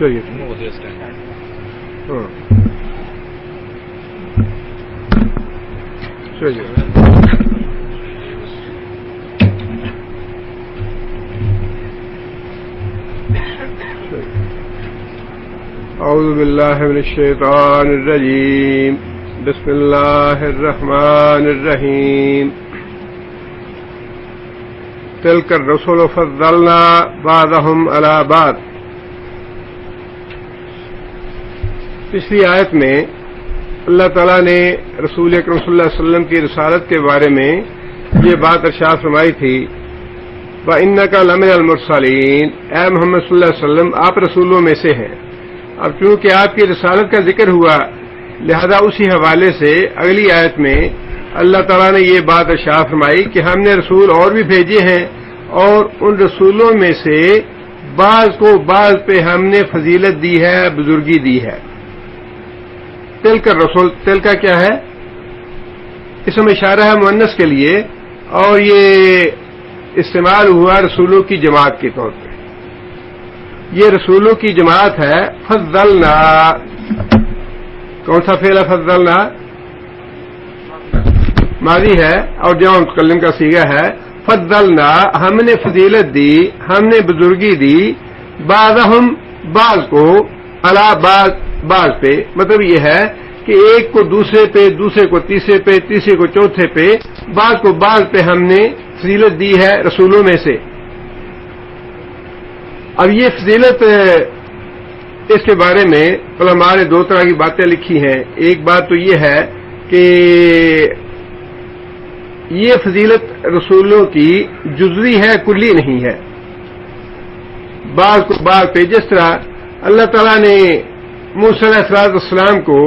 چلیے اعوذ باللہ من الشیطان الرجیم بسم اللہ الرحمن الرحیم تلک الرسل فضلنا بعضهم علی بعض. پچھلی آیت میں اللہ تعالیٰ نے رسول اکرم صلی اللہ علیہ وسلم کی رسالت کے بارے میں یہ بات ارشاد فرمائی تھی وَإِنَّكَ لَمِنَ الْمُرْسَلِينَ، اے محمد صلی اللہ علیہ وسلم آپ رسولوں میں سے ہیں. اب چونکہ آپ کی رسالت کا ذکر ہوا لہذا اسی حوالے سے اگلی آیت میں اللہ تعالیٰ نے یہ بات ارشاد فرمائی کہ ہم نے رسول اور بھی بھیجے ہیں اور ان رسولوں میں سے بعض کو بعض پہ ہم نے فضیلت دی ہے، بزرگی دی ہے. تل کا رسول، تل کا کیا ہے؟ اسم اشارہ ہے مؤنث کے لیے اور یہ استعمال ہوا رسولوں کی جماعت کے طور پہ. یہ رسولوں کی جماعت ہے. فضلنا، کون سا فعل ہے؟ فضلنا ماضی ہے اور جمع متکلم کا صیغہ ہے. فضلنا، ہم نے فضیلت دی، ہم نے بزرگی دی، بعضهم، بعض کو، علی بعض، بعض پہ. مطلب یہ ہے کہ ایک کو دوسرے پہ، دوسرے کو تیسرے پہ، تیسرے کو چوتھے پہ، بعض کو بعض پہ ہم نے فضیلت دی ہے رسولوں میں سے. اب یہ فضیلت اس کے بارے میں علماء نے دو طرح کی باتیں لکھی ہیں. ایک بات تو یہ ہے کہ یہ فضیلت رسولوں کی جزوی ہے، کلی نہیں ہے. بعض کو بعض پہ، جس طرح اللہ تعالیٰ نے موسیٰ علیہ السلام کو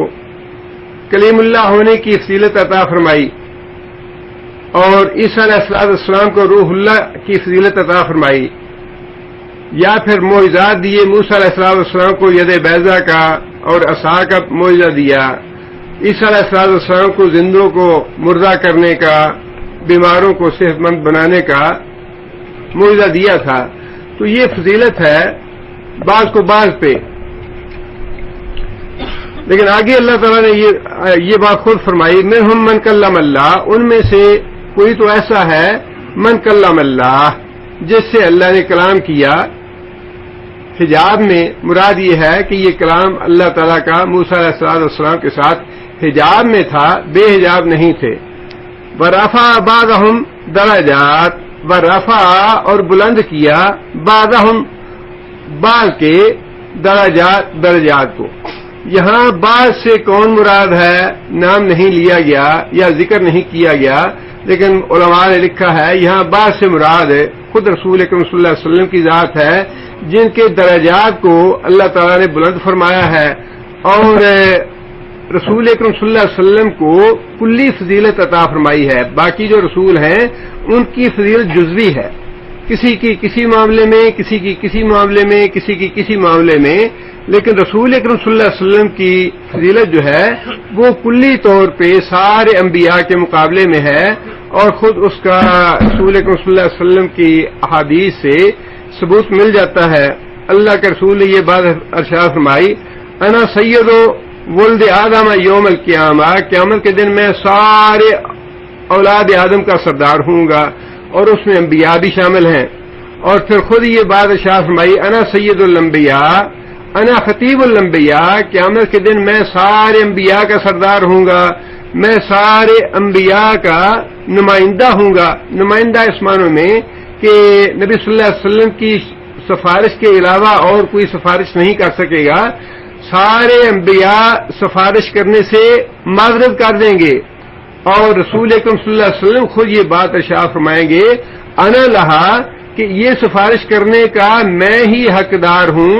کلیم اللہ ہونے کی فضیلت عطا فرمائی اور عیسیٰ علیہ السلام کو روح اللہ کی فضیلت عطا فرمائی، یا پھر معجزات دیے. موسیٰ علیہ السلام کو ید بیضا کا اور عصا کا معجزہ دیا، عیسیٰ علیہ السلام کو زندوں کو مردہ کرنے کا، بیماروں کو صحت مند بنانے کا معجزہ دیا تھا. تو یہ فضیلت ہے بعض کو بعض پہ. لیکن آگے اللہ تعالیٰ نے یہ بات خود فرمائی منہم من کلم اللہ، ان میں سے کوئی تو ایسا ہے من کلم اللہ جس سے اللہ نے کلام کیا. حجاب میں مراد یہ ہے کہ یہ کلام اللہ تعالیٰ کا موسیٰ علیہ السلام کے ساتھ حجاب میں تھا، بے حجاب نہیں تھے. ورفع بعضهم درجات، ورفع اور بلند کیا بعضهم بعض کے درجات کو. یہاں بعض سے کون مراد ہے نام نہیں لیا گیا یا ذکر نہیں کیا گیا، لیکن علماء نے لکھا ہے یہاں بعض سے مراد خود رسول اکرم صلی اللہ علیہ وسلم کی ذات ہے جن کے درجات کو اللہ تعالیٰ نے بلند فرمایا ہے اور رسول اکرم صلی اللہ علیہ وسلم کو کلی فضیلت عطا فرمائی ہے. باقی جو رسول ہیں ان کی فضیلت جزوی ہے، کسی کی کسی معاملے میں، کسی کی کسی معاملے میں، کسی کی کسی معاملے میں. لیکن رسول اکرم صلی اللہ علیہ وسلم کی فضیلت جو ہے وہ کلی طور پہ سارے انبیاء کے مقابلے میں ہے اور خود اس کا رسول اکرم صلی اللہ علیہ وسلم کی احادیث سے ثبوت مل جاتا ہے. اللہ کے رسول نے یہ بات ارشاد فرمائی انا سید ولد آدم یوم القیامہ، قیامت کے دن میں سارے اولاد آدم کا سردار ہوں گا اور اس میں انبیاء بھی شامل ہیں. اور پھر خود یہ بات ارشاد فرمائی انا سید الانبیاء انا خطیب الانبیاء، قیامت کے دن میں سارے انبیاء کا سردار ہوں گا، میں سارے انبیاء کا نمائندہ ہوں گا. نمائندہ اس معنی میں کہ نبی صلی اللہ علیہ وسلم کی سفارش کے علاوہ اور کوئی سفارش نہیں کر سکے گا. سارے انبیاء سفارش کرنے سے معذرت کر دیں گے اور رسول اکرم صلی اللہ علیہ وسلم خود یہ بات ارشاد فرمائیں گے انا لہا، کہ یہ سفارش کرنے کا میں ہی حقدار ہوں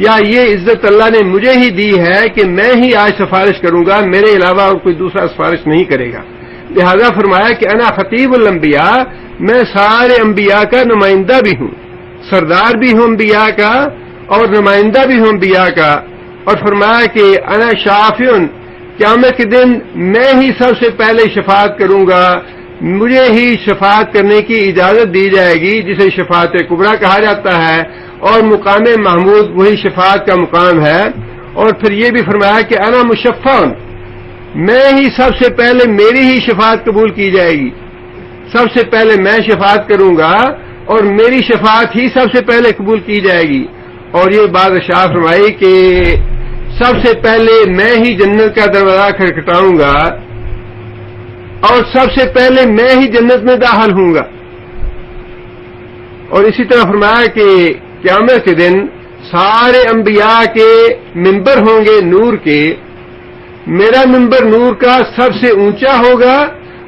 یا یہ عزت اللہ نے مجھے ہی دی ہے کہ میں ہی آج سفارش کروں گا، میرے علاوہ اور کوئی دوسرا سفارش نہیں کرے گا. لہذا فرمایا کہ انا خطیب الانبیاء، میں سارے انبیاء کا نمائندہ بھی ہوں، سردار بھی ہوں انبیاء کا اور نمائندہ بھی ہوں انبیاء کا. اور فرمایا کہ انا شافع، قیامت کے دن میں ہی سب سے پہلے شفاعت کروں گا، مجھے ہی شفاعت کرنے کی اجازت دی جائے گی جسے شفاعت کبریٰ کہا جاتا ہے. اور مقام محمود وہی شفاعت کا مقام ہے. اور پھر یہ بھی فرمایا کہ انا مشفعن، میں ہی سب سے پہلے میری ہی شفاعت قبول کی جائے گی، سب سے پہلے میں شفاعت کروں گا اور میری شفاعت ہی سب سے پہلے قبول کی جائے گی. اور یہ بات ارشاد فرمائی کہ سب سے پہلے میں ہی جنت کا دروازہ کھٹکھٹاؤں گا اور سب سے پہلے میں ہی جنت میں داخل ہوں گا. اور اسی طرح فرمایا کہ قیامت کے دن سارے انبیاء کے منبر ہوں گے نور کے، میرا منبر نور کا سب سے اونچا ہوگا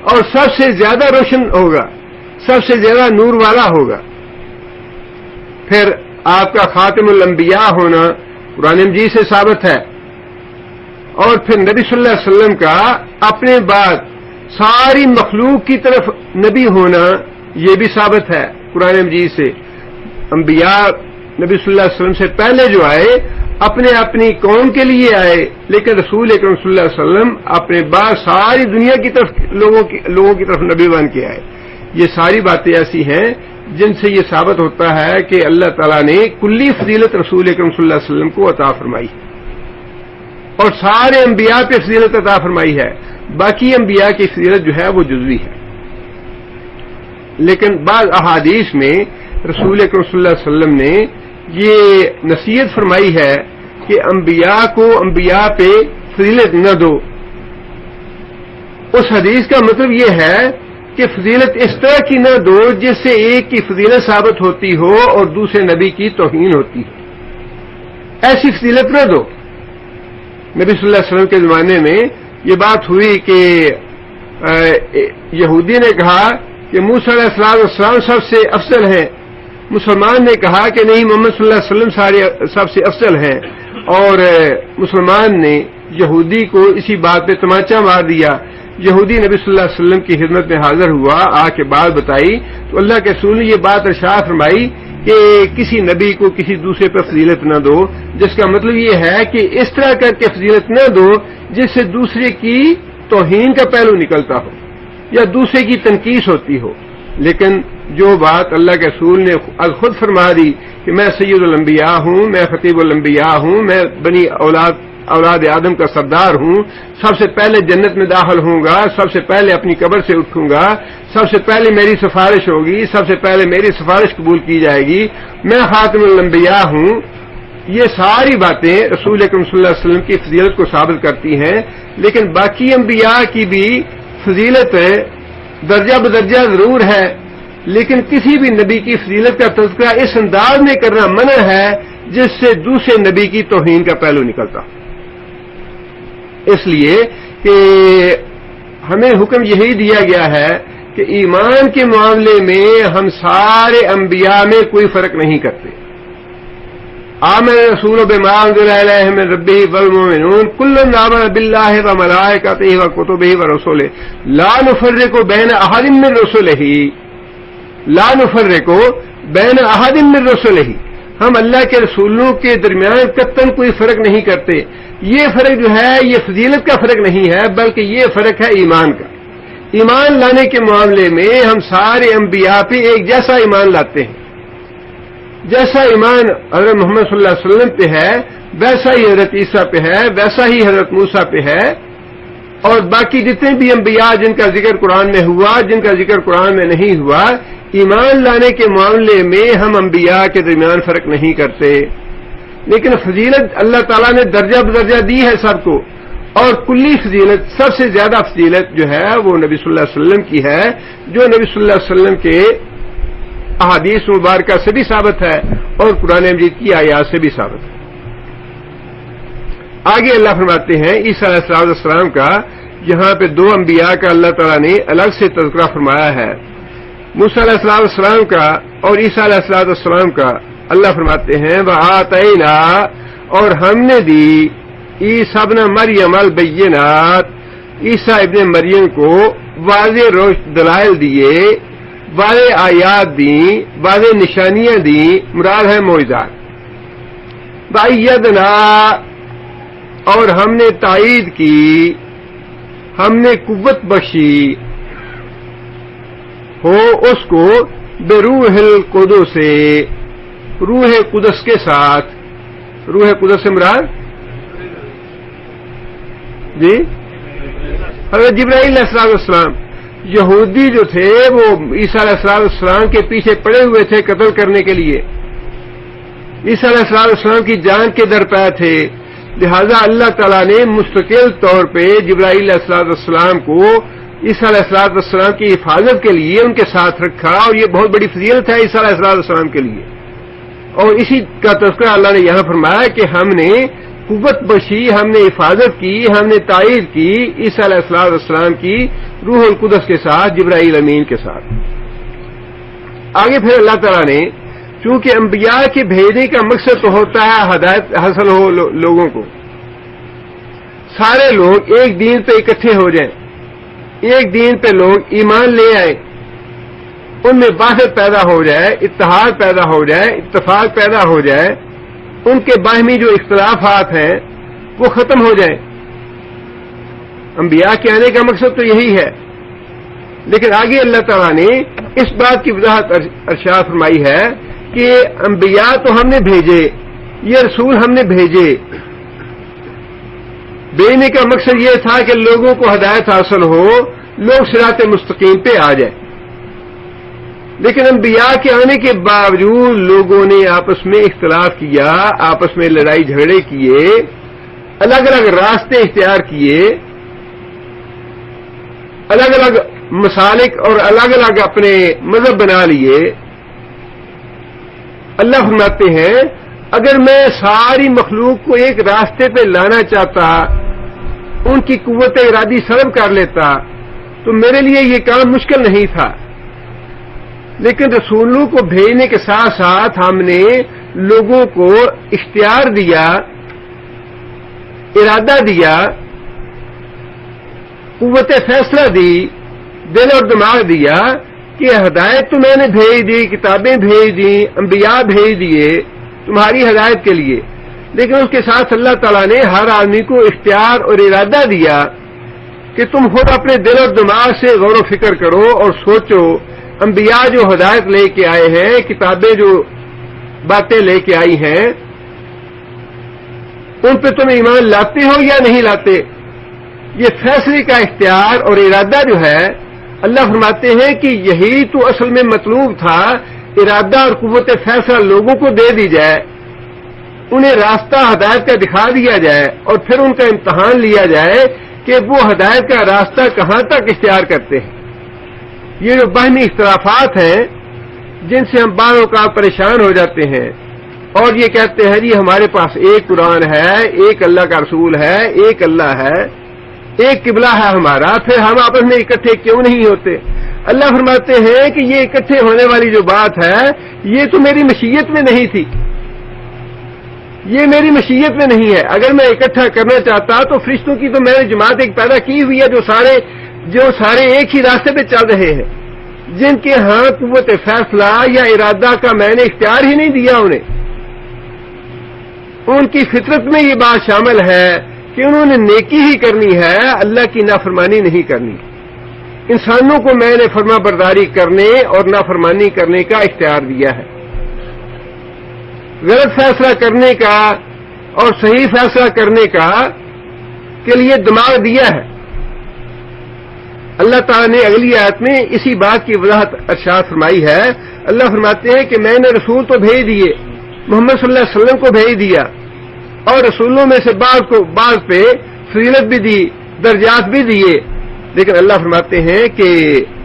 اور سب سے زیادہ روشن ہوگا، سب سے زیادہ نور والا ہوگا. پھر آپ کا خاتم الانبیاء ہونا قرآن مجید سے ثابت ہے. اور پھر نبی صلی اللہ علیہ وسلم کا اپنے بعد ساری مخلوق کی طرف نبی ہونا یہ بھی ثابت ہے قرآن مجید سے. انبیاء نبی صلی اللہ علیہ وسلم سے پہلے جو آئے اپنے اپنی قوم کے لیے آئے، لیکن رسول اکرم صلی اللہ علیہ وسلم اپنے بعد ساری دنیا کی طرف لوگوں کی طرف نبی بن کے آئے. یہ ساری باتیں ایسی ہیں جن سے یہ ثابت ہوتا ہے کہ اللہ تعالیٰ نے کلی فضیلت رسول اکرم صلی اللہ علیہ وسلم کو عطا فرمائی اور سارے انبیاء پہ فضیلت عطا فرمائی ہے. باقی انبیاء کی فضیلت جو ہے وہ جزوی ہے. لیکن بعض احادیث میں رسول اکرم صلی اللہ علیہ وسلم نے یہ نصیحت فرمائی ہے کہ انبیاء کو انبیاء پہ فضیلت نہ دو. اس حدیث کا مطلب یہ ہے کہ فضیلت اس طرح کی نہ دو جس سے ایک کی فضیلت ثابت ہوتی ہو اور دوسرے نبی کی توہین ہوتی ہو. ایسی فضیلت نہ دو. نبی صلی اللہ علیہ وسلم کے زمانے میں یہ بات ہوئی کہ یہودی نے کہا کہ موسیٰ علیہ السلام سب سے افضل ہیں، مسلمان نے کہا کہ نہیں محمد صلی اللہ علیہ وسلم سب سے افضل ہیں. اور مسلمان نے یہودی کو اسی بات پہ تماچا مار دیا. یہودی نبی صلی اللہ علیہ وسلم کی خدمت میں حاضر ہوا، آ کے بات بتائی تو اللہ کے رسول نے یہ بات ارشاد فرمائی کہ کسی نبی کو کسی دوسرے پر فضیلت نہ دو، جس کا مطلب یہ ہے کہ اس طرح کر کے فضیلت نہ دو جس سے دوسرے کی توہین کا پہلو نکلتا ہو یا دوسرے کی تنقیص ہوتی ہو. لیکن جو بات اللہ کے رسول نے خود فرما دی کہ میں سید الانبیاء ہوں، میں خطیب الانبیاء ہوں، میں بنی اولاد آدم کا سردار ہوں، سب سے پہلے جنت میں داخل ہوں گا، سب سے پہلے اپنی قبر سے اٹھوں گا، سب سے پہلے میری سفارش ہوگی، سب سے پہلے میری سفارش قبول کی جائے گی، میں خاتم الانبیاء ہوں. یہ ساری باتیں رسول اکرم صلی اللہ علیہ وسلم کی فضیلت کو ثابت کرتی ہیں. لیکن باقی انبیاء کی بھی فضیلت درجہ بدرجہ ضرور ہے، لیکن کسی بھی نبی کی فضیلت کا تذکرہ اس انداز میں کرنا منع ہے جس سے دوسرے نبی کی توہین کا پہلو نکلتا. اس لیے کہ ہمیں حکم یہی دیا گیا ہے کہ ایمان کے معاملے میں ہم سارے انبیاء میں کوئی فرق نہیں کرتے. آمن رسول بما انزل الیہ من ربہ والمؤمنون کل آمن باللہ وملائکتہ وکتبہ ورسلہ لا نفرق بین احد من رسلہ، لا نفرق بین احد من رسلہ، ہم اللہ کے رسولوں کے درمیان قطعاً کوئی فرق نہیں کرتے. یہ فرق جو ہے یہ فضیلت کا فرق نہیں ہے بلکہ یہ فرق ہے ایمان کا. ایمان لانے کے معاملے میں ہم سارے انبیاء پہ ایک جیسا ایمان لاتے ہیں. جیسا ایمان حضرت محمد صلی اللہ علیہ وسلم پہ ہے ویسا ہی حضرت عیسیٰ پہ ہے، ویسا ہی حضرت موسیٰ پہ ہے. اور باقی جتنے بھی انبیاء جن کا ذکر قرآن میں ہوا، جن کا ذکر قرآن میں نہیں ہوا، ایمان لانے کے معاملے میں ہم انبیاء کے درمیان فرق نہیں کرتے. لیکن فضیلت اللہ تعالیٰ نے درجہ بدرجہ دی ہے سب کو، اور کلی فضیلت سب سے زیادہ فضیلت جو ہے وہ نبی صلی اللہ علیہ وسلم کی ہے، جو نبی صلی اللہ علیہ وسلم کے احادیث مبارکہ سے بھی ثابت ہے اور قرآن مجید کی آیات سے بھی ثابت ہے. آگے اللہ فرماتے ہیں عیسیٰ علیہ السلام کا یہاں پہ دو انبیاء کا اللہ تعالیٰ نے الگ سے تذکرہ فرمایا ہے. موسیٰ علیہ السلام کا اور عیسیٰ علیہ السلام کا اللہ فرماتے ہیں وآتینا، اور ہم نے دی عیسیٰ ابن مریم البینات، عیسیٰ ابن مریم کو واضح دلائل دیے، واضح آیات دیں، واضح نشانیاں دیں، مراد ہے معجزات. وأیدنا، اور ہم نے تائید کی، ہم نے قوت بخشی ہو اس کو بروح القدس سے، روح قدس کے ساتھ. روح قدس سے مراد جی حضرت جبرائیل علیہ السلام. یہودی جو تھے وہ عیسیٰ علیہ السلام کے پیچھے پڑے ہوئے تھے قتل کرنے کے لیے. عیسیٰ علیہ السلام کی جان کے درپے تھے. لہذا اللہ تعالیٰ نے مستقل طور پہ جبرائیل علیہ السلام کو عیسیٰ علیہ السلام کی حفاظت کے لیے ان کے ساتھ رکھا, اور یہ بہت بڑی فضیلت ہے عیسیٰ علیہ السلام کے لیے. اور اسی کا تذکرہ اللہ نے یہاں فرمایا کہ ہم نے قوت بخشی, ہم نے حفاظت کی, ہم نے تائید کی عیسیٰ علیہ السلام کی روح القدس کے ساتھ, جبرائیل امین کے ساتھ. آگے پھر اللہ تعالیٰ نے چونکہ انبیاء کے بھیجنے کا مقصد تو ہوتا ہے ہدایت حاصل ہو لوگوں کو, سارے لوگ ایک دین پہ اکٹھے ہو جائیں, ایک دین پہ لوگ ایمان لے آئیں, ان میں وحدت پیدا ہو جائے, اتحاد پیدا ہو جائے, اتفاق پیدا ہو جائے, ان کے باہمی جو اختلافات ہیں وہ ختم ہو جائیں. انبیاء کے آنے کا مقصد تو یہی ہے. لیکن آگے اللہ تعالیٰ نے اس بات کی وضاحت ارشاد فرمائی ہے کہ انبیاء تو ہم نے بھیجے, یہ رسول ہم نے بھیجے. بھیجنے کا مقصد یہ تھا کہ لوگوں کو ہدایت حاصل ہو, لوگ صراط مستقیم پہ آ جائیں. لیکن انبیاء کے آنے کے باوجود لوگوں نے آپس میں اختلاف کیا, آپس میں لڑائی جھگڑے کیے, الگ الگ راستے اختیار کیے, الگ الگ مسالک اور الگ الگ اپنے مذہب بنا لیے. اللہ فرماتے ہیں اگر میں ساری مخلوق کو ایک راستے پہ لانا چاہتا, ان کی قوت ارادی سلب کر لیتا, تو میرے لیے یہ کام مشکل نہیں تھا. لیکن رسولوں کو بھیجنے کے ساتھ ساتھ ہم نے لوگوں کو اختیار دیا, ارادہ دیا, قوت فیصلہ دی, دل اور دماغ دیا کہ ہدایت تو میں نے بھیج دی, کتابیں بھیج دی, انبیاء بھیج دیے تمہاری ہدایت کے لیے. لیکن اس کے ساتھ اللہ تعالیٰ نے ہر آدمی کو اختیار اور ارادہ دیا کہ تم خود اپنے دل اور دماغ سے غور و فکر کرو اور سوچو, انبیاء جو ہدایت لے کے آئے ہیں, کتابیں جو باتیں لے کے آئی ہیں, ان پہ تم ایمان لاتے ہو یا نہیں لاتے. یہ فیصلے کا اختیار اور ارادہ جو ہے, اللہ فرماتے ہیں کہ یہی تو اصل میں مطلوب تھا. ارادہ اور قوت فیصلہ لوگوں کو دے دی جائے, انہیں راستہ ہدایت کا دکھا دیا جائے, اور پھر ان کا امتحان لیا جائے کہ وہ ہدایت کا راستہ کہاں تک اختیار کرتے ہیں. یہ جو باہمی اختلافات ہیں جن سے ہم بعض اوقات پریشان ہو جاتے ہیں اور یہ کہتے ہیں جی ہمارے پاس ایک قرآن ہے, ایک اللہ کا رسول ہے, ایک اللہ ہے, ایک قبلہ ہے ہمارا, پھر ہم آپس میں اکٹھے کیوں نہیں ہوتے. اللہ فرماتے ہیں کہ یہ اکٹھے ہونے والی جو بات ہے یہ تو میری مشیت میں نہیں تھی, یہ میری مشیت میں نہیں ہے. اگر میں اکٹھا کرنا چاہتا تو فرشتوں کی تو میں نے جماعت ایک پیدا کی ہوئی ہے جو سارے ایک ہی راستے پہ چل رہے ہیں, جن کے ہاں قوت فیصلہ یا ارادہ کا میں نے اختیار ہی نہیں دیا انہیں. ان کی فطرت میں یہ بات شامل ہے کہ انہوں نے نیکی ہی کرنی ہے, اللہ کی نافرمانی نہیں کرنی. انسانوں کو میں نے فرما برداری کرنے اور نافرمانی کرنے کا اختیار دیا ہے, غلط فیصلہ کرنے کا اور صحیح فیصلہ کرنے کا کے لیے دماغ دیا ہے. اللہ تعالیٰ نے اگلی آیت میں اسی بات کی وضاحت ارشاد فرمائی ہے. اللہ فرماتے ہیں کہ میں نے رسول تو بھیج دیے, محمد صلی اللہ علیہ وسلم کو بھیج دیا, اور رسولوں میں سے بعض پہ فضیلت بھی دی, درجات بھی دیے. لیکن اللہ فرماتے ہیں کہ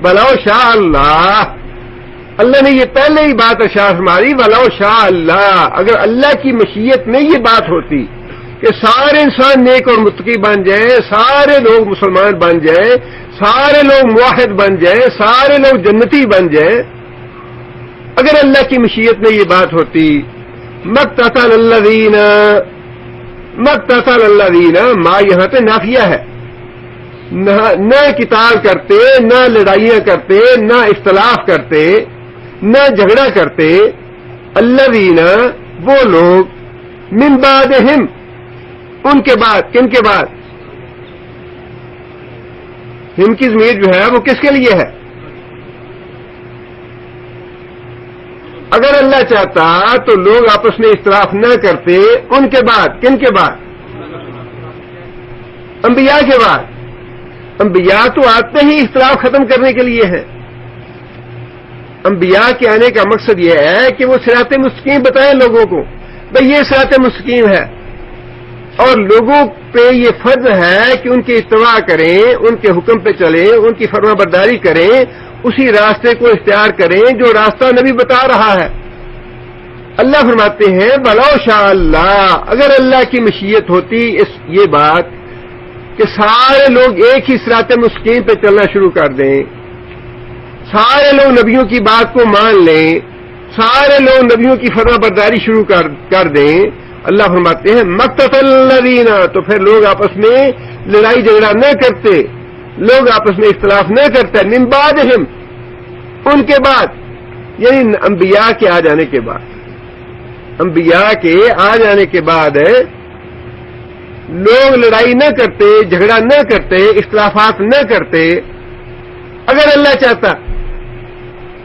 ولو شاء اللہ نے یہ پہلے ہی بات ارشاد فرمائی, ولو شاء اللہ, اگر اللہ کی مشیت میں یہ بات ہوتی کہ سارے انسان نیک اور متقی بن جائیں, سارے لوگ مسلمان بن جائیں, سارے لوگ موحد بن جائیں, سارے لوگ جنتی بن جائیں, اگر اللہ کی مشیت میں یہ بات ہوتی, مقتتل الذین, ما یہاں پہ نافیہ ہے, نہ قتال کرتے, نہ لڑائیاں کرتے, نہ اختلاف کرتے, نہ جھگڑا کرتے. الذین, وہ لوگ, من بعدہم, ان کے بعد, کن کے بعد, ہم کی ضمیر جو ہے وہ کس کے لیے ہے؟ اگر اللہ اللہ چاہتا تو لوگ آپس میں اختلاف نہ کرتے. ان کے بعد کن کے بعد؟ انبیاء کے بعد. انبیاء تو آتے ہی اختلاف ختم کرنے کے لیے ہیں. انبیاء کے آنے کا مقصد یہ ہے کہ وہ صراط مستقیم بتائیں لوگوں کو، بھئی یہ صراط مستقیم ہے، اور لوگوں پہ یہ فرض ہے کہ ان کی اتباع کریں، ان کے حکم پہ چلیں، ان کی فرما برداری کریں، اسی راستے کو اختیار کریں جو راستہ نبی بتا رہا ہے. اللہ فرماتے ہیں بلو شاء اللہ، اگر اللہ کی مشیت ہوتی یہ بات کہ سارے لوگ ایک ہی صراط مستقیم پہ چلنا شروع کر دیں، سارے لوگ نبیوں کی بات کو مان لیں، سارے لوگ نبیوں کی فرما برداری شروع کر دیں، اللہ فرماتے ہیں مقتتل الذین، تو پھر لوگ آپس میں لڑائی جھگڑا نہ کرتے، لوگ آپس میں اختلاف نہ کرتے، من بعدہم، ان کے بعد، یعنی انبیاء کے آ جانے کے بعد. انبیاء کے آ جانے کے بعد لوگ لڑائی نہ کرتے، جھگڑا نہ کرتے، اختلافات نہ کرتے. اگر اللہ چاہتا،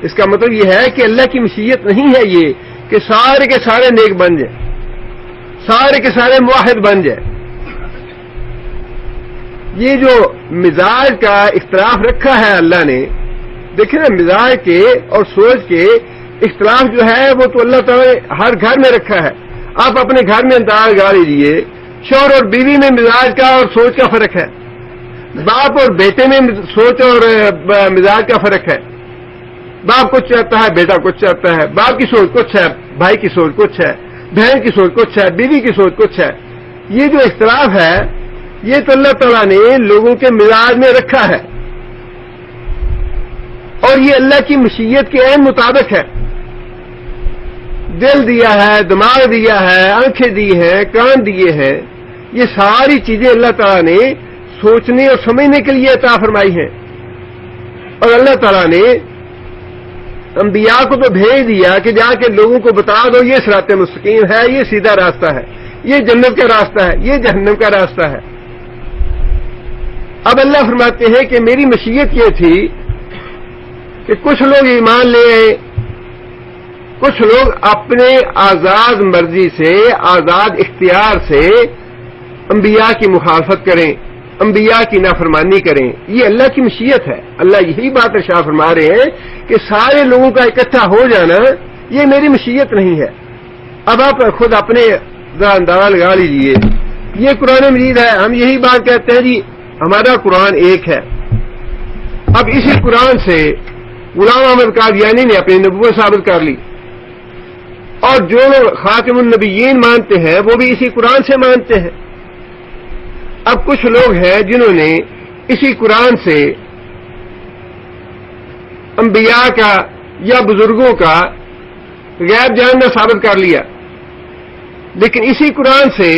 اس کا مطلب یہ ہے کہ اللہ کی مشیت نہیں ہے یہ کہ سارے کے سارے نیک بن جائیں، سارے کے سارے موحد بن جائیں. یہ جو مزاج کا اختلاف رکھا ہے اللہ نے، دیکھیں نا، مزاج کے اور سوچ کے اختلاف جو ہے وہ تو اللہ تعالیٰ نے ہر گھر میں رکھا ہے. آپ اپنے گھر میں انداز گا لیجیے، شوہر اور بیوی میں مزاج کا اور سوچ کا فرق ہے، باپ اور بیٹے میں سوچ اور مزاج کا فرق ہے. باپ کچھ چاہتا ہے، بیٹا کچھ چاہتا ہے، باپ کی سوچ کچھ ہے، بھائی کی سوچ کچھ ہے، بہن کی سوچ کچھ ہے، بیوی کی سوچ کچھ ہے. یہ جو اختلاف ہے یہ تو اللہ تعالیٰ نے لوگوں کے مزاج میں رکھا ہے، اور یہ اللہ کی مشیت کے عین مطابق ہے. دل دیا ہے، دماغ دیا ہے، آنکھیں دی ہیں، کان دیے ہیں، یہ ساری چیزیں اللہ تعالیٰ نے سوچنے اور سمجھنے کے لیے عطا فرمائی ہیں. اور اللہ تعالیٰ نے انبیاء کو تو بھیج دیا کہ جا کے لوگوں کو بتا دو یہ صراط مستقیم ہے، یہ سیدھا راستہ ہے، یہ جنت کا راستہ ہے، یہ جہنم کا راستہ ہے. اب اللہ فرماتے ہیں کہ میری مشیت یہ تھی کہ کچھ لوگ ایمان لے آئے، کچھ لوگ اپنے آزاد مرضی سے، آزاد اختیار سے انبیاء کی مخالفت کریں، انبیاء کی نافرمانی کریں. یہ اللہ کی مشیت ہے. اللہ یہی بات ارشاد فرما رہے ہیں کہ سارے لوگوں کا اکٹھا ہو جانا یہ میری مشیت نہیں ہے. اب آپ خود اپنے اندازہ لگا لیجیے، یہ قرآن مجید ہے، ہم یہی بات کہتے ہیں جی ہمارا قرآن ایک ہے. اب اسی قرآن سے غلام احمد قادیانی نے اپنی نبوت ثابت کر لی، اور جو خاتم النبیین مانتے ہیں وہ بھی اسی قرآن سے مانتے ہیں. اب کچھ لوگ ہیں جنہوں نے اسی قرآن سے انبیاء کا یا بزرگوں کا غیب جاننا ثابت کر لیا، لیکن اسی قرآن سے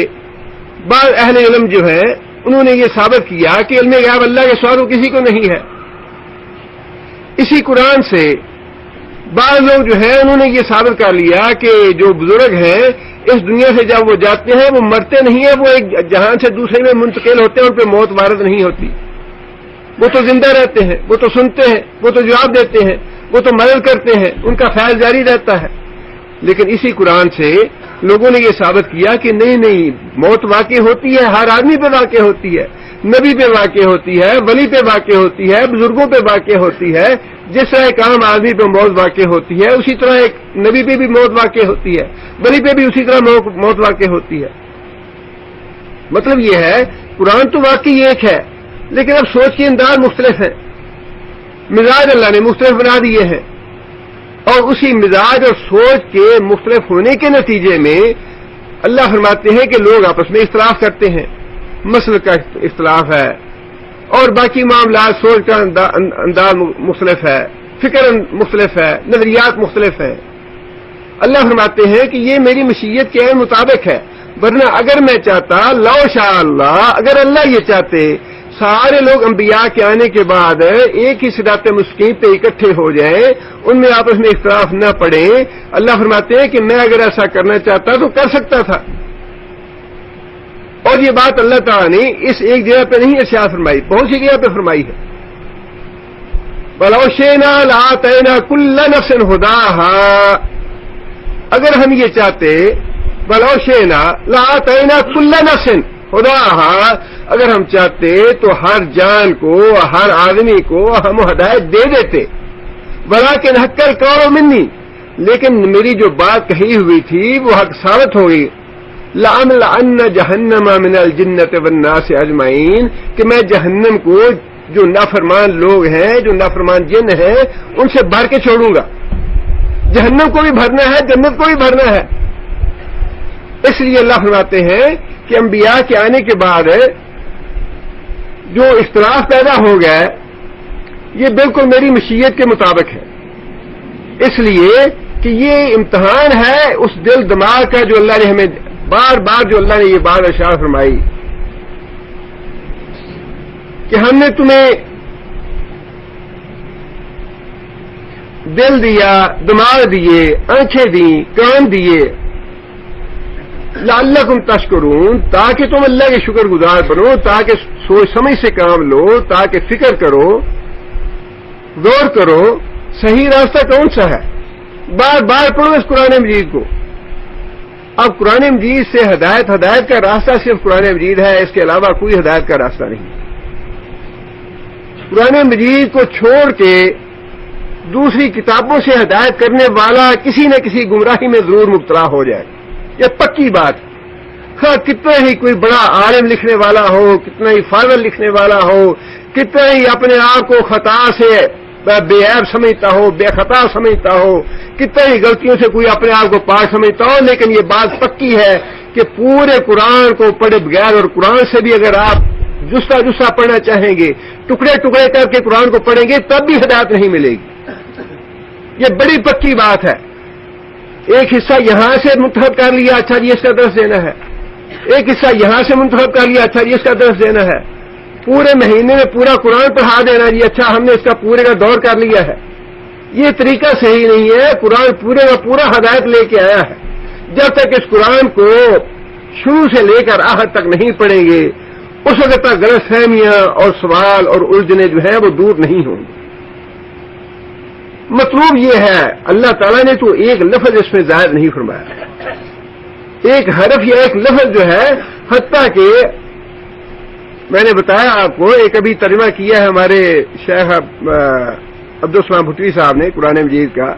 بعض اہل علم جو ہے انہوں نے یہ ثابت کیا کہ علم غیب اللہ کے سوا کسی کو نہیں ہے. اسی قرآن سے بعض لوگ جو ہیں انہوں نے یہ ثابت کر لیا کہ جو بزرگ ہیں اس دنیا سے جب وہ جاتے ہیں وہ مرتے نہیں ہیں، وہ ایک جہان سے دوسرے میں منتقل ہوتے ہیں، ان پہ موت وارد نہیں ہوتی. وہ تو زندہ رہتے ہیں، وہ تو سنتے ہیں، وہ تو جواب دیتے ہیں، وہ تو مدد کرتے ہیں، ان کا فیض جاری رہتا ہے. لیکن اسی قرآن سے لوگوں نے یہ ثابت کیا کہ نہیں، موت واقع ہوتی ہے، ہر آدمی پہ واقع ہوتی ہے، نبی پہ واقع ہوتی ہے، ولی پہ واقع ہوتی ہے، بزرگوں پہ واقع ہوتی ہے. جس طرح ایک عام آدمی پہ موت واقع ہوتی ہے اسی طرح ایک نبی پہ بھی موت واقع ہوتی ہے، ولی پہ بھی اسی طرح موت واقع ہوتی ہے. مطلب یہ ہے قرآن تو واقعی ایک ہے، لیکن اب سوچ کے انداز مختلف ہیں، مزاج اللہ نے مختلف بنا دیے ہیں، اور اسی مزاج اور سوچ کے مختلف ہونے کے نتیجے میں اللہ فرماتے ہیں کہ لوگ آپس میں اختلاف کرتے ہیں. مسلک کا اختلاف ہے، اور باقی معاملات سوچ کا انداز مختلف ہے، فکر مختلف ہے، نظریات مختلف ہیں. اللہ فرماتے ہیں کہ یہ میری مشیت کے مطابق ہے، ورنہ اگر میں چاہتا، لو شاء اللہ، اگر اللہ یہ چاہتے سارے لوگ انبیاء کے آنے کے بعد ایک ہی صراط مستقیم پہ اکٹھے ہو جائیں، ان میں آپس میں اختلاف نہ پڑے، اللہ فرماتے ہیں کہ میں اگر ایسا کرنا چاہتا تو کر سکتا تھا. اور یہ بات اللہ تعالیٰ نے اس ایک جگہ پہ نہیں ارشاد فرمائی، بہت سی جگہ پہ فرمائی ہے. وَلَوْ شِئْنَا لَآتَيْنَا كُلَّ نَفْسٍ هُدَاهَا، اگر ہم یہ چاہتے بلو شینا لآتینا کل نفس ہداہا، اگر ہم چاہتے تو ہر جان کو، ہر آدمی کو ہم ہدایت دے دیتے، ولیکن حق القول منی، لیکن میری جو بات کہی ہوئی تھی وہ حق ثابت ہو گئی، لأملأن جہنم من الجنۃ والناس اجمعین، کہ میں جہنم کو جو نافرمان لوگ ہیں، جو نافرمان جن ہیں، ان سے بھر کے چھوڑوں گا۔ جہنم کو بھی بھرنا ہے، جنت کو بھی بھرنا ہے۔ اس لیے اللہ فرماتے ہیں کہ انبیاء کے آنے کے بعد جو اختلاف پیدا ہو گیا یہ بالکل میری مشیت کے مطابق ہے، اس لیے کہ یہ امتحان ہے اس دل دماغ کا جو اللہ نے ہمیں بار بار جو اللہ نے یہ بات ارشاد فرمائی کہ ہم نے تمہیں دل دیا، دماغ دیے، آنکھیں دیں، کان دیے، لعلکم تشکرون، تاکہ تم اللہ کے شکر گزار بنو، تاکہ سوچ سمجھ سے کام لو، تاکہ فکر کرو، غور کرو صحیح راستہ کون سا ہے۔ بار بار پڑھو اس قرآن مجید کو۔ اب قرآن مجید سے ہدایت کا راستہ صرف قرآن مجید ہے، اس کے علاوہ کوئی ہدایت کا راستہ نہیں۔ قرآن مجید کو چھوڑ کے دوسری کتابوں سے ہدایت کرنے والا کسی نہ کسی گمراہی میں ضرور مبتلا ہو جائے، یہ پکی بات۔ ہاں کتنا ہی کوئی بڑا عالم لکھنے والا ہو، کتنا ہی فاضل لکھنے والا ہو، کتنا ہی اپنے آپ کو خطا سے بے عیب سمجھتا ہو، بے خطا سمجھتا ہو، کتنا ہی غلطیوں سے کوئی اپنے آپ کو پاک سمجھتا ہو، لیکن یہ بات پکی ہے کہ پورے قرآن کو پڑھے بغیر، اور قرآن سے بھی اگر آپ جسا پڑھنا چاہیں گے، ٹکڑے ٹکڑے کر کے قرآن کو پڑھیں گے تب بھی ہدایت نہیں ملے گی۔ یہ بڑی پکی بات ہے۔ ایک حصہ یہاں سے منتخب کر لیا، اچھا جی اس کا درس دینا ہے، ایک حصہ یہاں سے منتخب کر لیا، اچھا جی اس کا درس دینا ہے، پورے مہینے میں پورا قرآن پڑھا دینا جی، اچھا ہم نے اس کا پورے کا دور کر لیا ہے۔ یہ طریقہ صحیح نہیں ہے۔ قرآن پورے کا پورا ہدایت لے کے آیا ہے۔ جب تک اس قرآن کو شروع سے لے کر آخر تک نہیں پڑھیں گے اس وقت تک غلط فہمیاں اور سوال اور الجھنیں جو ہیں وہ دور نہیں ہوں گی۔ مطلوب یہ ہے اللہ تعالیٰ نے تو ایک لفظ اس میں ظاہر نہیں فرمایا، ایک حرف یا ایک لفظ جو ہے، حتیٰ کہ میں نے بتایا آپ کو ایک ابھی ترجمہ کیا ہے ہمارے شیخ عبدالسلام بھٹوی صاحب نے قرآن مجید کا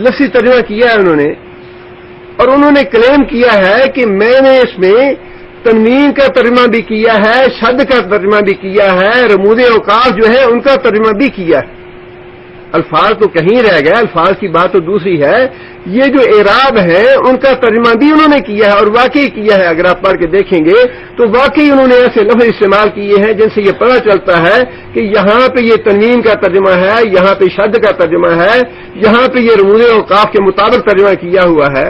لفظی ترجمہ کیا ہے انہوں نے، اور انہوں نے کلیم کیا ہے کہ میں نے اس میں تنوین کا ترجمہ بھی کیا ہے، شد کا ترجمہ بھی کیا ہے، رموز اوقاف جو ہے ان کا ترجمہ بھی کیا ہے۔ الفاظ تو کہیں رہ گئے، الفاظ کی بات تو دوسری ہے، یہ جو اعراب ہے ان کا ترجمہ بھی انہوں نے کیا ہے، اور واقعی کیا ہے۔ اگر آپ پڑھ کے دیکھیں گے تو واقعی انہوں نے ایسے لفظ استعمال کیے ہیں جن سے یہ پتہ چلتا ہے کہ یہاں پہ یہ تنوین کا ترجمہ ہے، یہاں پہ شد کا ترجمہ ہے، یہاں پہ یہ رموز اوقاف کے مطابق ترجمہ کیا ہوا ہے۔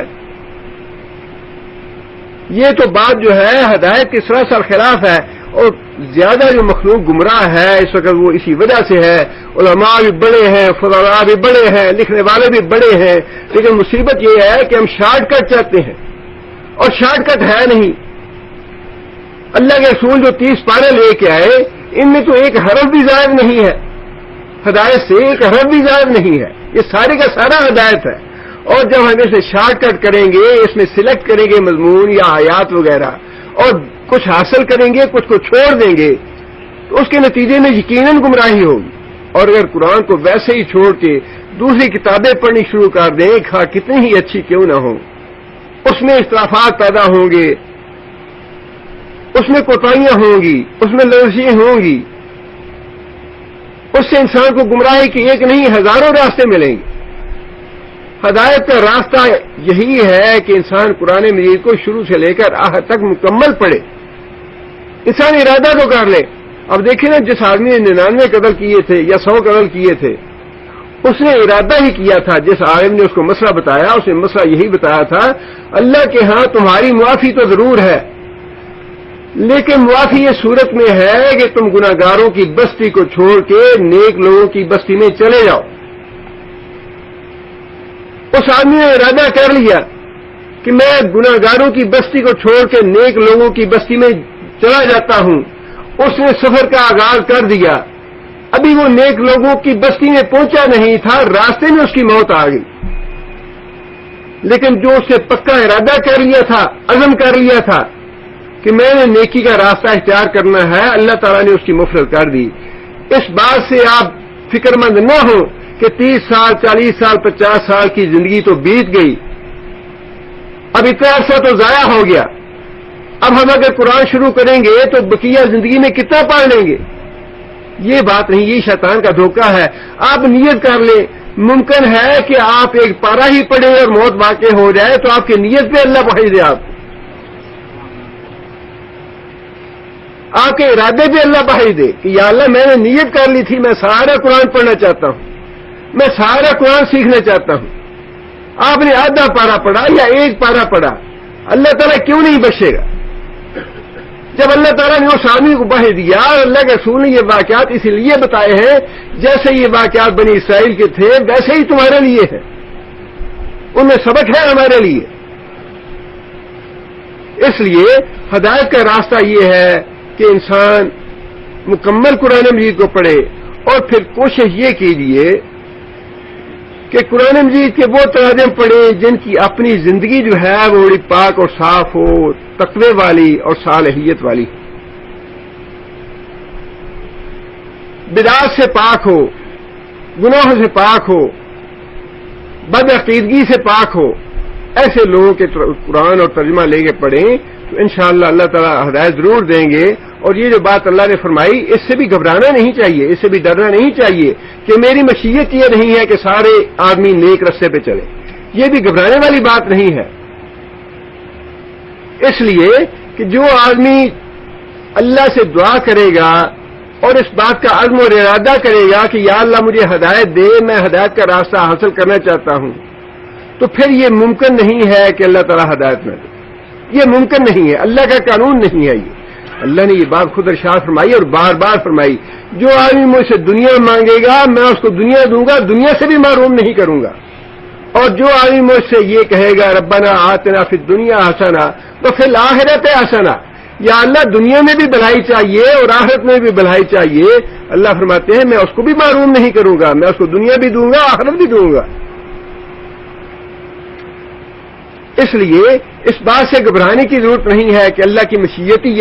یہ تو بات جو ہے ہدایت کے سراسر خلاف ہے، اور زیادہ جو مخلوق گمراہ ہے اس وقت وہ اسی وجہ سے ہے۔ علماء بھی بڑے ہیں، فضلاء بھی بڑے ہیں، لکھنے والے بھی بڑے ہیں، لیکن مصیبت یہ ہے کہ ہم شارٹ کٹ چاہتے ہیں، اور شارٹ کٹ ہے نہیں۔ اللہ کے رسول جو 30 پارے لے کے آئے ان میں تو ایک حرف بھی زائد نہیں ہے، ہدایت سے ایک حرف بھی زائد نہیں ہے، یہ سارے کا سارا ہدایت ہے۔ اور جب ہم اسے شارٹ کٹ کریں گے، اس میں سلیکٹ کریں گے مضمون یا آیات وغیرہ، اور کچھ حاصل کریں گے کچھ کو چھوڑ دیں گے، تو اس کے نتیجے میں یقیناً گمراہی ہوگی۔ اور اگر قرآن کو ویسے ہی چھوڑ کے دوسری کتابیں پڑھنی شروع کر دیں، خواہ کتنی ہی اچھی کیوں نہ ہو، اس میں اختلافات پیدا ہوں گے، اس میں کوتاہیاں ہوں گی، اس میں لغزشیں ہوں گی، اس سے انسان کو گمراہی کے ایک نہیں ہزاروں راستے ملیں گے۔ ہدایت کا راستہ یہی ہے کہ انسان قرآن مجید کو شروع سے لے کر آخر تک مکمل پڑھے، انسان ارادہ تو کر لے۔ اب دیکھیں نا، جس آدمی نے 99 قتل کیے تھے یا 100 قتل کیے تھے، اس نے ارادہ ہی کیا تھا۔ جس عالم نے اس کو مسئلہ بتایا اس نے مسئلہ یہی بتایا تھا، اللہ کے ہاں تمہاری معافی تو ضرور ہے، لیکن معافی یہ صورت میں ہے کہ تم گناہگاروں کی بستی کو چھوڑ کے نیک لوگوں کی بستی میں چلے جاؤ۔ اس آدمی نے ارادہ کر لیا کہ میں گناہگاروں کی بستی کو چھوڑ کے نیک لوگوں کی بستی میں چلا جاتا ہوں۔ اس نے سفر کا آغاز کر دیا، ابھی وہ نیک لوگوں کی بستی میں پہنچا نہیں تھا، راستے میں اس کی موت آ گئی۔ لیکن جو اس نے پکا ارادہ کر لیا تھا، عزم کر لیا تھا کہ میں نے نیکی کا راستہ اختیار کرنا ہے، اللہ تعالیٰ نے اس کی مفرت کر دی۔ اس بات سے آپ فکر مند نہ ہوں کہ 30 سال 40 سال 50 سال کی زندگی تو بیت گئی، اب اتنا عرصہ تو ضائع ہو گیا، اب ہم اگر قرآن شروع کریں گے تو بقیہ زندگی میں کتنا پڑھ لیں گے؟ یہ بات نہیں، یہ شیطان کا دھوکہ ہے۔ آپ نیت کر لیں، ممکن ہے کہ آپ ایک پارہ ہی پڑھیں اور موت واقع ہو جائے تو آپ کی نیت پہ اللہ بخش دے، آپ کے ارادے پہ اللہ بخش دے کہ یا اللہ میں نے نیت کر لی تھی، میں سارا قرآن پڑھنا چاہتا ہوں، میں سارا قرآن سیکھنا چاہتا ہوں۔ آپ نے آدھا پارہ پڑھا یا ایک پارہ پڑھا، اللہ تعالیٰ کیوں نہیں بخشے گا؟ جب اللہ تعالیٰ نے اس آدمی کو بخش دیا، اللہ کے رسول نے یہ واقعات اسی لیے بتائے ہیں جیسے یہ واقعات بنی اسرائیل کے تھے ویسے ہی تمہارے لیے ہے، ان میں سبق ہے ہمارے لیے۔ اس لیے ہدایت کا راستہ یہ ہے کہ انسان مکمل قرآن مجید کو پڑھے اور پھر کوشش یہ کیجیے کہ قرآن مجید کے وہ تراجم پڑھیں جن کی اپنی زندگی جو ہے وہ بڑی پاک اور صاف ہو، تقوی والی اور صالحیت والی، بدعات سے پاک ہو، گناہوں سے پاک ہو، بدعقیدگی سے پاک ہو۔ ایسے لوگوں کے قرآن اور ترجمہ لے کے پڑھیں تو انشاءاللہ اللہ تعالیٰ ہدایت ضرور دیں گے۔ اور یہ جو بات اللہ نے فرمائی، اس سے بھی گھبرانا نہیں چاہیے، اس سے بھی ڈرنا نہیں چاہیے کہ میری مشیت یہ نہیں ہے کہ سارے آدمی نیک رستے پہ چلے، یہ بھی گھبرانے والی بات نہیں ہے۔ اس لیے کہ جو آدمی اللہ سے دعا کرے گا اور اس بات کا عزم اور ارادہ کرے گا کہ یا اللہ مجھے ہدایت دے، میں ہدایت کا راستہ حاصل کرنا چاہتا ہوں، تو پھر یہ ممکن نہیں ہے کہ اللہ تعالیٰ ہدایت نہ دے، یہ ممکن نہیں ہے، اللہ کا قانون نہیں ہے یہ۔ اللہ نے یہ بات خود ارشاد فرمائی اور بار بار فرمائی، جو آدمی مجھ سے دنیا مانگے گا میں اس کو دنیا دوں گا، دنیا سے بھی محروم نہیں کروں گا، اور جو آدمی مجھ سے یہ کہے گا ربنا آتنا فی الدنیا حسنہ وفی الآخرۃ حسنہ، یا اللہ دنیا میں بھی بھلائی چاہیے اور آخرت میں بھی بھلائی چاہیے، اللہ فرماتے ہیں میں اس کو بھی محروم نہیں کروں گا، میں اس کو دنیا بھی دوں گا آخرت بھی دوں گا۔ اس لیے اس بات سے گھبرانے کی ضرورت نہیں ہے کہ اللہ کی مشیت ہی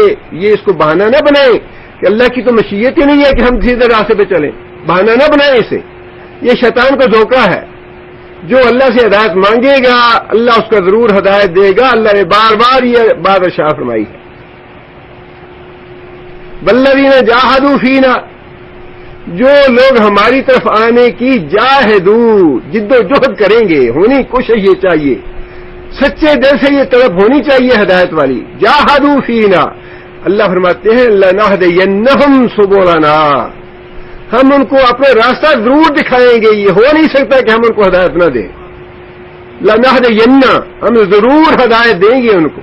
یہ اس کو بہانہ نہ بنائیں کہ اللہ کی تو مشیت ہی نہیں ہے کہ ہم سیدھے راستے پہ چلیں، بہانہ نہ بنائیں اسے، یہ شیطان کا دھوکہ ہے۔ جو اللہ سے ہدایت مانگے گا اللہ اس کا ضرور ہدایت دے گا، اللہ نے بار بار یہ بات ارشاد فرمائی ہے۔ والذین جاہدوا فینا، جو لوگ ہماری طرف آنے کی جاہدوا جد و جہد کریں گے، ہونی کوشش یہ چاہیے، سچے دل سے یہ طلب ہونی چاہیے ہدایت والی، جاہدوا فینا، اللہ فرماتے ہیں لنہدینہم سبلنا، ہم ان کو اپنا راستہ ضرور دکھائیں گے، یہ ہو نہیں سکتا کہ ہم ان کو ہدایت نہ دیں، لنہدینہ، ہم ضرور ہدایت دیں گے ان کو۔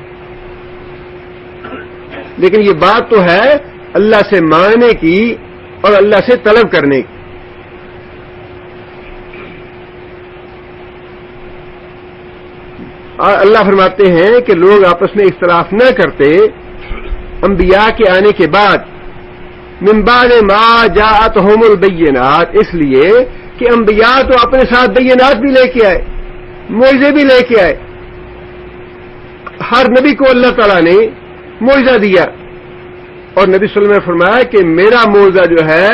لیکن یہ بات تو ہے اللہ سے مانگنے کی اور اللہ سے طلب کرنے کی۔ اللہ فرماتے ہیں کہ لوگ آپس میں اختلاف نہ کرتے انبیاء کے آنے کے بعد، من بعد ما جاءتہم البینات، اس لیے کہ انبیاء تو اپنے ساتھ بینات بھی لے کے آئے، معجزے بھی لے کے آئے، ہر نبی کو اللہ تعالیٰ نے معجزہ دیا، اور نبی صلی اللہ علیہ وسلم نے فرمایا کہ میرا معجزہ جو ہے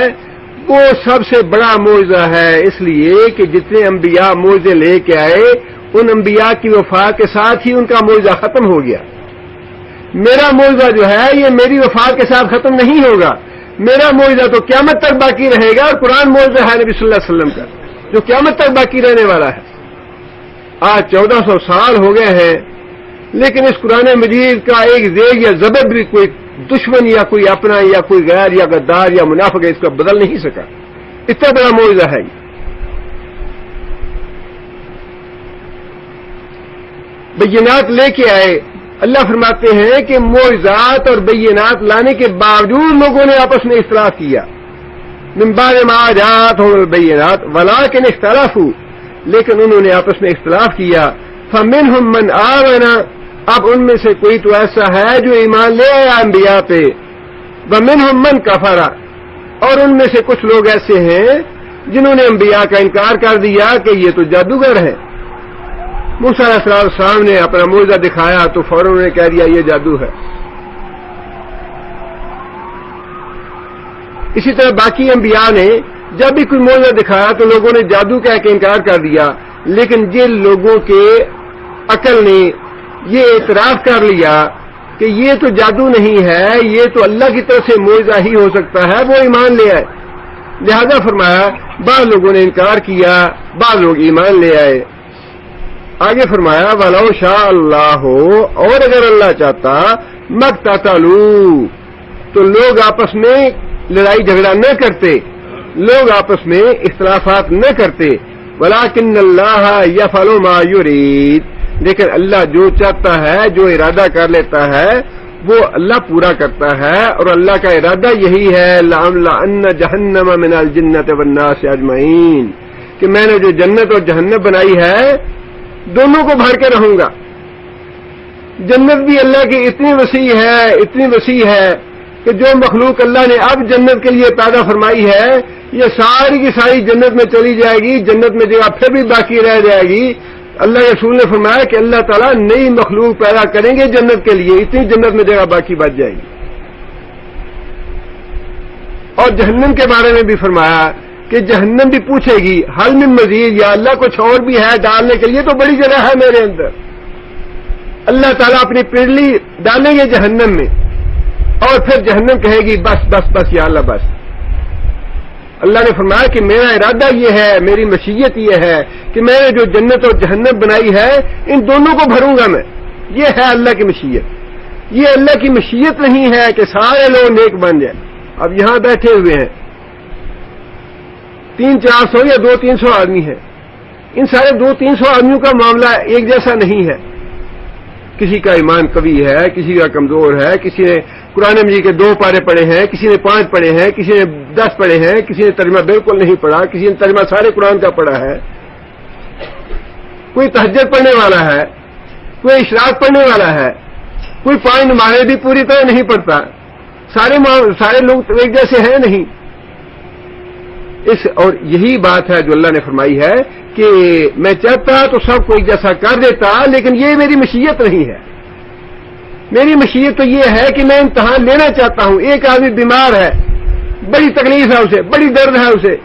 وہ سب سے بڑا معجزہ ہے، اس لیے کہ جتنے انبیاء معجزے لے کے آئے ان انبیاء کی وفات کے ساتھ ہی ان کا معجزہ ختم ہو گیا۔ میرا معجزہ جو ہے یہ میری وفات کے ساتھ ختم نہیں ہوگا، میرا معجزہ تو قیامت تک باقی رہے گا، اور قرآن معجزہ ہے نبی صلی اللہ علیہ وسلم کا جو قیامت تک باقی رہنے والا ہے۔ آج 1400 سال ہو گئے ہیں، لیکن اس قرآن مجید کا ایک زیر یا زبر بھی کوئی دشمن یا کوئی اپنا یا کوئی غیر یا غدار یا منافق اس کا بدل نہیں سکا، اتنا بڑا معجزہ ہے یہ۔ بینات لے کے آئے، اللہ فرماتے ہیں کہ معجزات اور بینات لانے کے باوجود لوگوں نے آپس میں اختلاف کیا، من بعد ما جاءتہم البینات ولکن اختلفوا، لیکن انہوں نے آپس میں اختلاف کیا، فمنہم من آمن، اب ان میں سے کوئی تو ایسا ہے جو ایمان لے آیا انبیاء پہ، ومنہم من کفر، اور ان میں سے کچھ لوگ ایسے ہیں جنہوں نے انبیاء کا انکار کر دیا کہ یہ تو جادوگر ہے، موسیٰ علیہ السلام نے اپنا معجزہ دکھایا تو فوراً انہوں نے کہہ دیا یہ جادو ہے. اسی طرح باقی انبیاء نے جب بھی کوئی معجزہ دکھایا تو لوگوں نے جادو کہہ کے انکار کر دیا، لیکن جن لوگوں کے عقل نے یہ اعتراف کر لیا کہ یہ تو جادو نہیں ہے، یہ تو اللہ کی طرف سے معجزہ ہی ہو سکتا ہے، وہ ایمان لے آئے. لہذا فرمایا بعض لوگوں نے انکار کیا، بعض لوگ ایمان لے آئے. آگے فرمایا وَلَوْ شَاءَ اللَّهُ، اور اگر اللہ چاہتا مَقْتَتَلُوا، تو لوگ آپس میں لڑائی جھگڑا نہ کرتے، لوگ آپس میں اختلافات نہ کرتے. وَلَكِنَّ اللَّهَ يَفْعَلُ مَا يُرِيدُ، لیکن اللہ جو چاہتا ہے، جو ارادہ کر لیتا ہے وہ اللہ پورا کرتا ہے، اور اللہ کا ارادہ یہی ہے لَأَمْلَأَنَّ جَهَنَّمَ مِنَ الْجِنَّةِ وَالنَّاسِ أَجْمَعِينَ، کہ میں نے جو جنت اور جہنم بنائی ہے دونوں کو بھر کے رہوں گا. جنت بھی اللہ کی اتنی وسیع ہے کہ جو مخلوق اللہ نے اب جنت کے لیے پیدا فرمائی ہے یہ ساری کی ساری جنت میں چلی جائے گی، جنت میں جگہ پھر بھی باقی رہ جائے گی. اللہ کے رسول نے فرمایا کہ اللہ تعالیٰ نئی مخلوق پیدا کریں گے جنت کے لیے، اتنی جنت میں جگہ باقی بچ جائے گی. اور جہنم کے بارے میں بھی فرمایا کہ جہنم بھی پوچھے گی حل من مزید، یا اللہ کچھ اور بھی ہے ڈالنے کے لیے، تو بڑی جگہ ہے میرے اندر. اللہ تعالیٰ اپنی پنڈلی ڈالیں گے جہنم میں، اور پھر جہنم کہے گی بس بس بس یا اللہ بس. اللہ نے فرمایا کہ میرا ارادہ یہ ہے، میری مشیت یہ ہے کہ میں نے جو جنت اور جہنم بنائی ہے ان دونوں کو بھروں گا میں. یہ ہے اللہ کی مشیت. یہ اللہ کی مشیت نہیں ہے کہ سارے لوگ نیک بن جائیں. اب یہاں بیٹھے ہوئے ہیں 300-400 یا 200-300 آدمی ہیں، ان سارے 200-300 آدمیوں کا معاملہ ایک جیسا نہیں ہے. کسی کا ایمان قوی ہے، کسی کا کمزور ہے، کسی نے قرآن مجید کے 2 پارے پڑھے ہیں، کسی نے 5 پڑھے ہیں، کسی نے 10 پڑھے ہیں، کسی نے ترجمہ بالکل نہیں پڑھا، کسی نے ترجمہ سارے قرآن کا پڑھا ہے. کوئی تہجد پڑھنے والا ہے، کوئی اشراق پڑھنے والا ہے، کوئی 5 نمازیں بھی پوری طرح نہیں پڑھتا. سارے لوگ ایک جیسے ہیں نہیں. اور یہی بات ہے جو اللہ نے فرمائی ہے کہ میں چاہتا تو سب کو ایک جیسا کر دیتا، لیکن یہ میری مشیت نہیں ہے. میری مشیت تو یہ ہے کہ میں امتحان لینا چاہتا ہوں. ایک آدمی بیمار ہے، بڑی تکلیف ہے اسے، بڑی درد ہے اسے،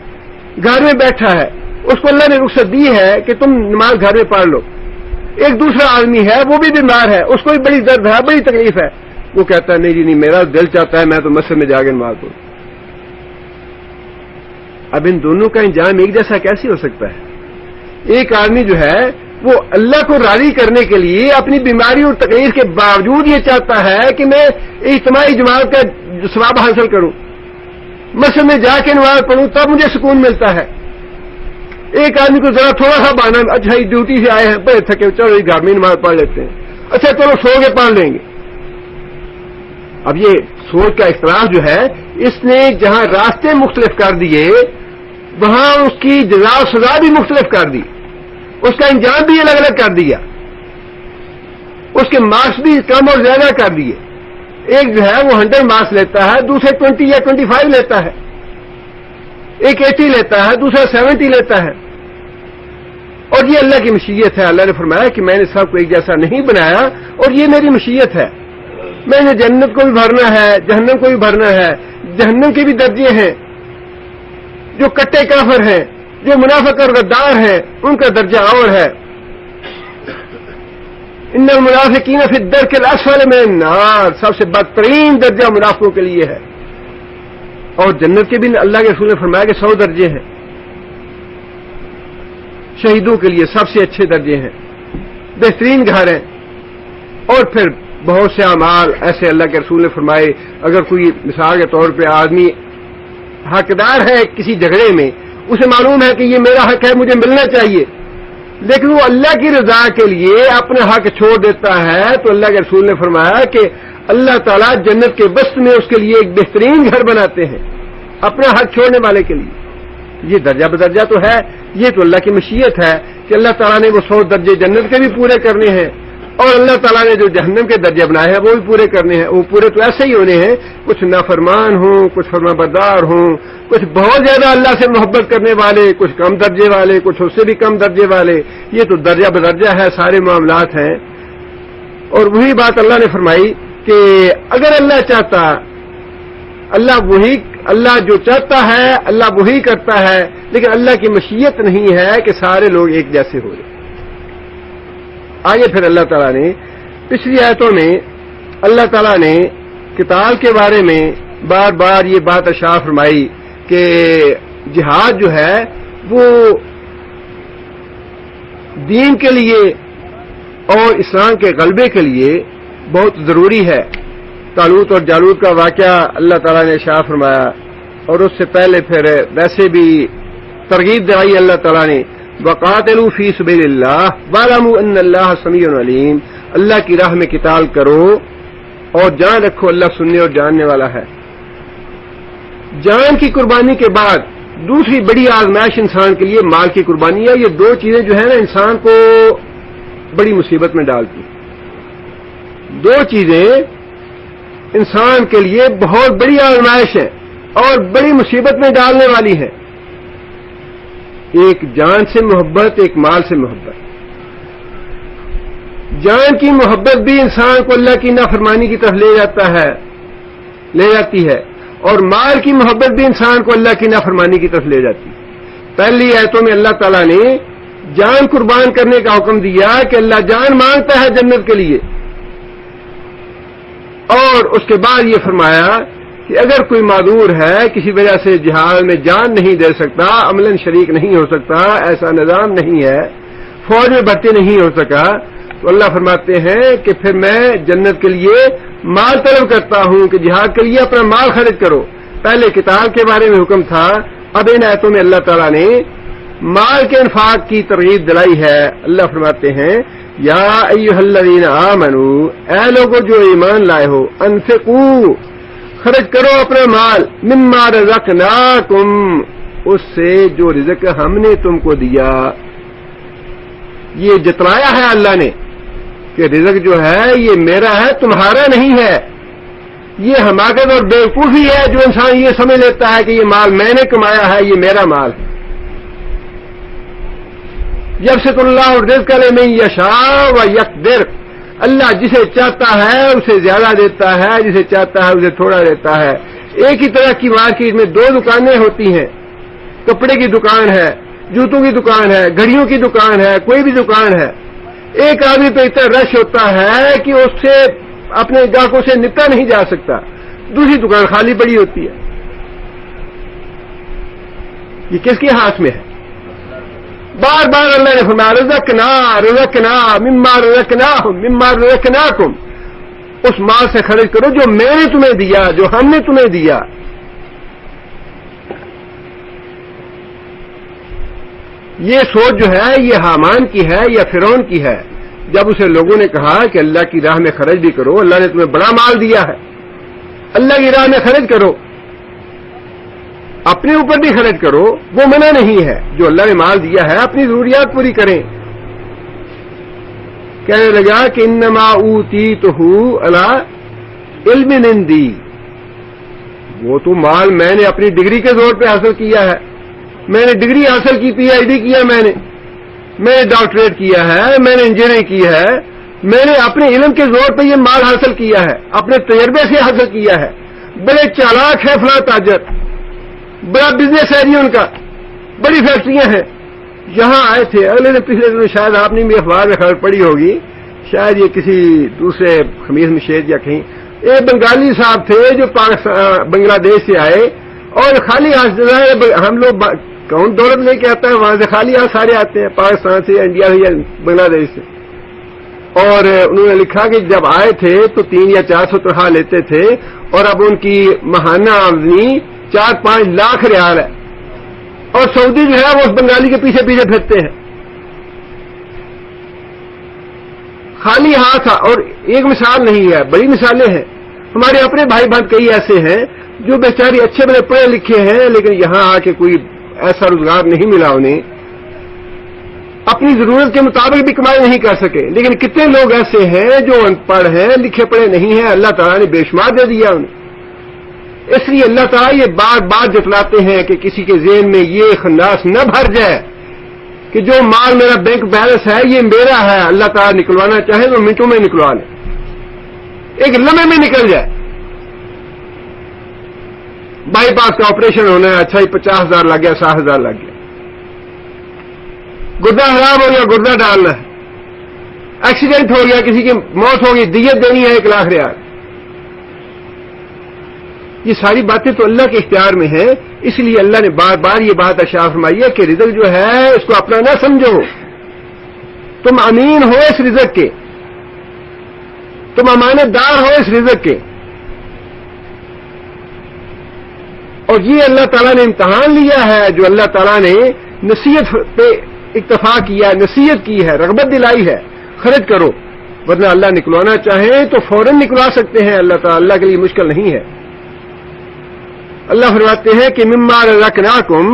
گھر میں بیٹھا ہے، اس کو اللہ نے رخصت دی ہے کہ تم نماز گھر میں پڑھ لو. ایک دوسرا آدمی ہے وہ بھی بیمار ہے، اس کو بھی بڑی درد ہے، بڑی تکلیف ہے، وہ کہتا ہے نہیں جی نہیں، میرا دل چاہتا ہے میں تو مسجد میں جا کے نماز پڑھوں. اب ان دونوں کا انجام ایک جیسا کیسے ہو سکتا ہے؟ ایک آدمی جو ہے وہ اللہ کو راضی کرنے کے لیے اپنی بیماری اور تکلیف کے باوجود یہ چاہتا ہے کہ میں اجتماعی جماعت کا ثواب حاصل کروں، مسجد میں جا کے نماز پڑھوں، تب مجھے سکون ملتا ہے. ایک آدمی کو ذرا تھوڑا سا بہانا، اچھا یہ ڈیوٹی سے آئے ہیں بڑے تھکے، چلو یہ گھر میں نماز پڑھ لیتے ہیں، اچھا چلو سو کے پڑھ لیں گے. اب یہ سوچ کا اختلاف جو ہے اس نے جہاں راستے مختلف کر دیے وہاں اس کی جزا و سزا بھی مختلف کر دی، اس کا انجام بھی الگ الگ کر دیا، اس کے مارکس بھی کم اور زیادہ کر دیے. ایک جو ہے وہ 100 مارکس لیتا ہے، دوسرے 20 یا 25 لیتا ہے، ایک 80 لیتا ہے، دوسرا 70 لیتا ہے. اور یہ اللہ کی مشیت ہے. اللہ نے فرمایا کہ میں نے سب کو ایک جیسا نہیں بنایا، اور یہ میری مشیت ہے. میں نے جنت کو بھی بھرنا ہے، جہنم کو بھی بھرنا ہے. جہنم کے بھی درجے ہیں، جو کٹے کافر ہیں، جو منافق اور غدار ہیں، ان کا درجہ اور ہے. ان المنافقین فی الدرک الاسفل من النار، سب سے بدترین درجہ منافقوں کے لیے ہے. اور جنت کے بھی اللہ کے رسول نے فرمایا کہ 100 درجے ہیں. شہیدوں کے لیے سب سے اچھے درجے ہیں، بہترین گھر ہیں. اور پھر بہت سے اعمال ایسے اللہ کے رسول نے فرمائے، اگر کوئی مثال کے طور پہ آدمی حقدار ہے کسی جھگڑے میں، اسے معلوم ہے کہ یہ میرا حق ہے، مجھے ملنا چاہیے، لیکن وہ اللہ کی رضا کے لیے اپنا حق چھوڑ دیتا ہے، تو اللہ کے رسول نے فرمایا کہ اللہ تعالیٰ جنت کے وسط میں اس کے لیے ایک بہترین گھر بناتے ہیں اپنا حق چھوڑنے والے کے لیے. یہ درجہ بدرجہ تو ہے، یہ تو اللہ کی مشیت ہے کہ اللہ تعالیٰ نے وہ 100 درجے جنت کے بھی پورے کرنے ہیں اور اللہ تعالیٰ نے جو جہنم کے درجے بنائے ہیں وہ بھی پورے کرنے ہیں. وہ پورے تو ایسے ہی ہونے ہیں, کچھ نافرمان ہوں, کچھ فرمانبردار ہوں, کچھ بہت زیادہ اللہ سے محبت کرنے والے, کچھ کم درجے والے, کچھ اس سے بھی کم درجے والے. یہ تو درجہ بدرجہ ہے, سارے معاملات ہیں. اور وہی بات اللہ نے فرمائی کہ اگر اللہ چاہتا, اللہ جو چاہتا ہے اللہ وہی کرتا ہے, لیکن اللہ کی مشیت نہیں ہے کہ سارے لوگ ایک جیسے ہو جائیں. آگے پھر اللہ تعالیٰ نے پچھلی آیتوں میں اللہ تعالیٰ نے قتال کے بارے میں بار بار یہ بات ارشاد فرمائی کہ جہاد جو ہے وہ دین کے لیے اور اسلام کے غلبے کے لیے بہت ضروری ہے. طالوت اور جالوت کا واقعہ اللہ تعالیٰ نے ارشاد فرمایا, اور اس سے پہلے پھر ویسے بھی ترغیب دلائی اللہ تعالیٰ نے, وقاتلوا فی سبیل اللہ واعلموا ان اللہ سمیع علیم. اللہ کی راہ میں قتال کرو اور جان رکھو اللہ سننے اور جاننے والا ہے. جان کی قربانی کے بعد دوسری بڑی آزمائش انسان کے لیے مال کی قربانی ہے. یہ دو چیزیں جو ہے نا انسان کو بڑی مصیبت میں ڈالتی. دو چیزیں انسان کے لیے بہت بڑی آزمائش ہے اور بڑی مصیبت میں ڈالنے والی ہے. ایک جان سے محبت, ایک مال سے محبت. جان کی محبت بھی انسان کو اللہ کی نافرمانی کی طرف لے جاتی ہے, اور مال کی محبت بھی انسان کو اللہ کی نافرمانی کی طرف لے جاتی ہے. پہلی آیتوں میں اللہ تعالیٰ نے جان قربان کرنے کا حکم دیا کہ اللہ جان مانگتا ہے جنت کے لیے, اور اس کے بعد یہ فرمایا کہ اگر کوئی معذور ہے, کسی وجہ سے جہاد میں جان نہیں دے سکتا, عملاً شریک نہیں ہو سکتا, ایسا نظام نہیں ہے, فوج میں بھرتی نہیں ہو سکا, تو اللہ فرماتے ہیں کہ پھر میں جنت کے لیے مال طلب کرتا ہوں کہ جہاد کے لیے اپنا مال خرچ کرو. پہلے کتاب کے بارے میں حکم تھا, اب ان آیتوں میں اللہ تعالیٰ نے مال کے انفاق کی ترغیب دلائی ہے. اللہ فرماتے ہیں یا ایھا الذین آمنوا, اے لوگوں جو ایمان لائے ہو, انفقوا, خرچ کرو اپنا مال, مما رزقناکم, اس سے جو رزق ہم نے تم کو دیا. یہ جتلایا ہے اللہ نے کہ رزق جو ہے یہ میرا ہے, تمہارا نہیں ہے. یہ حماقت اور بیوقوفی ہے جو انسان یہ سمجھ لیتا ہے کہ یہ مال میں نے کمایا ہے, یہ میرا مال ہے. یبسط اللہ الرزق لمن یشاء ویقدر, اللہ جسے چاہتا ہے اسے زیادہ دیتا ہے, جسے چاہتا ہے اسے تھوڑا دیتا ہے. ایک ہی طرح کی مارکیٹ میں دو دکانیں ہوتی ہیں, کپڑے کی دکان ہے, جوتوں کی دکان ہے, گھڑیوں کی دکان ہے, کوئی بھی دکان ہے. ایک آدمی پہ اتنا رش ہوتا ہے کہ اس سے اپنے گاہکوں سے نپٹا نہیں جا سکتا, دوسری دکان خالی پڑی ہوتی ہے. یہ کس کے ہاتھ میں ہے؟ بار بار اللہ نے فرمایا رزقنا مما رزقناکم, اس مال سے خرچ کرو جو میں نے تمہیں دیا, جو ہم نے تمہیں دیا. یہ سوچ جو ہے یہ حامان کی ہے یا فرعون کی ہے. جب اسے لوگوں نے کہا کہ اللہ کی راہ میں خرچ بھی کرو, اللہ نے تمہیں بڑا مال دیا ہے, اللہ کی راہ میں خرچ کرو, اپنے اوپر بھی خرچ کرو, وہ منع نہیں ہے. جو اللہ نے مال دیا ہے اپنی ضروریات پوری کریں. کہنے لگا کہ انما اوتیتہ علی علم عندی, وہ تو مال میں نے اپنی ڈگری کے زور پہ حاصل کیا ہے. میں نے ڈگری حاصل کی, پی ایچ ڈی کیا, میں نے ڈاکٹریٹ کیا ہے, میں نے انجینئرنگ کی ہے. میں نے اپنے علم کے زور پہ یہ مال حاصل کیا ہے, اپنے تجربے سے حاصل کیا ہے. بڑے چالاک ہے فلاں تاجر, بڑا بزنس ہے جی ان کا, بڑی فیکٹریاں ہیں. یہاں آئے تھے اگلے دن, پچھلے دن, شاید آپ نے بھی اخبار میں خبر پڑی ہوگی, شاید یہ کسی دوسرے خمیس مشید یا کہیں, ایک بنگالی صاحب تھے جو بنگلہ دیش سے آئے اور خالی ہاتھ, ہم لوگ کون دولت لے کے آتا ہے وہاں سے, خالی ہاتھ سارے آتے ہیں, پاکستان سے, انڈیا سے یا بنگلہ دیش سے. اور انہوں نے لکھا کہ جب آئے تھے تو 300 یا 400 تنخواہ لیتے تھے, اور اب ان کی ماہانہ آمدنی 4-5 لاکھ ریال ہے, اور سعودی جو ہے وہ اس بنگالی کے پیچھے پیچھے پھرتے ہیں خالی ہاتھ. اور ایک مثال نہیں ہے, بڑی مثالیں ہیں. ہمارے اپنے بھائی بہن کئی ایسے ہیں جو بیچارے اچھے بڑے پڑھے لکھے ہیں, لیکن یہاں آ کے کوئی ایسا روزگار نہیں ملا انہیں. اپنی ضرورت کے مطابق بھی کمائی نہیں کر سکے. لیکن کتنے لوگ ایسے ہیں جو ان پڑھ ہیں, لکھے پڑھے نہیں ہیں, اللہ تعالیٰ نے بے شمار دے دیا انہیں. اس لیے اللہ تعالیٰ یہ بار بار جتلاتے ہیں کہ کسی کے ذہن میں یہ خناس نہ بھر جائے کہ جو مال میرا بینک بیلنس ہے یہ میرا ہے. اللہ تعالیٰ نکلوانا چاہے تو منٹوں میں نکلوا لے, ایک لمحے میں نکل جائے. بائی پاس کا آپریشن ہونا ہے, اچھا ہی 50,000 لگ گیا, 60,000 لگ گیا. گردہ خراب ہو گیا, گردہ ڈالنا ہے. ایکسیڈنٹ ہو گیا, کسی کی موت ہوگی, دیت دینی ہے 1 لاکھ ریال. یہ ساری باتیں تو اللہ کے اختیار میں ہیں. اس لیے اللہ نے بار بار یہ بات ارشاد فرمائی ہے کہ رزق جو ہے اس کو اپنا نہ سمجھو, تم امین ہو اس رزق کے, تم امانت دار ہو اس رزق کے. اور یہ اللہ تعالیٰ نے امتحان لیا ہے, جو اللہ تعالیٰ نے نصیحت پہ اکتفا کیا, نصیحت کی ہے, رغبت دلائی ہے, خرچ کرو. ورنہ اللہ نکلوانا چاہے تو فوراً نکلوا سکتے ہیں. اللہ تعالیٰ اللہ کے لیے مشکل نہیں ہے. اللہ فرماتے ہیں کہ مما رزقناکم,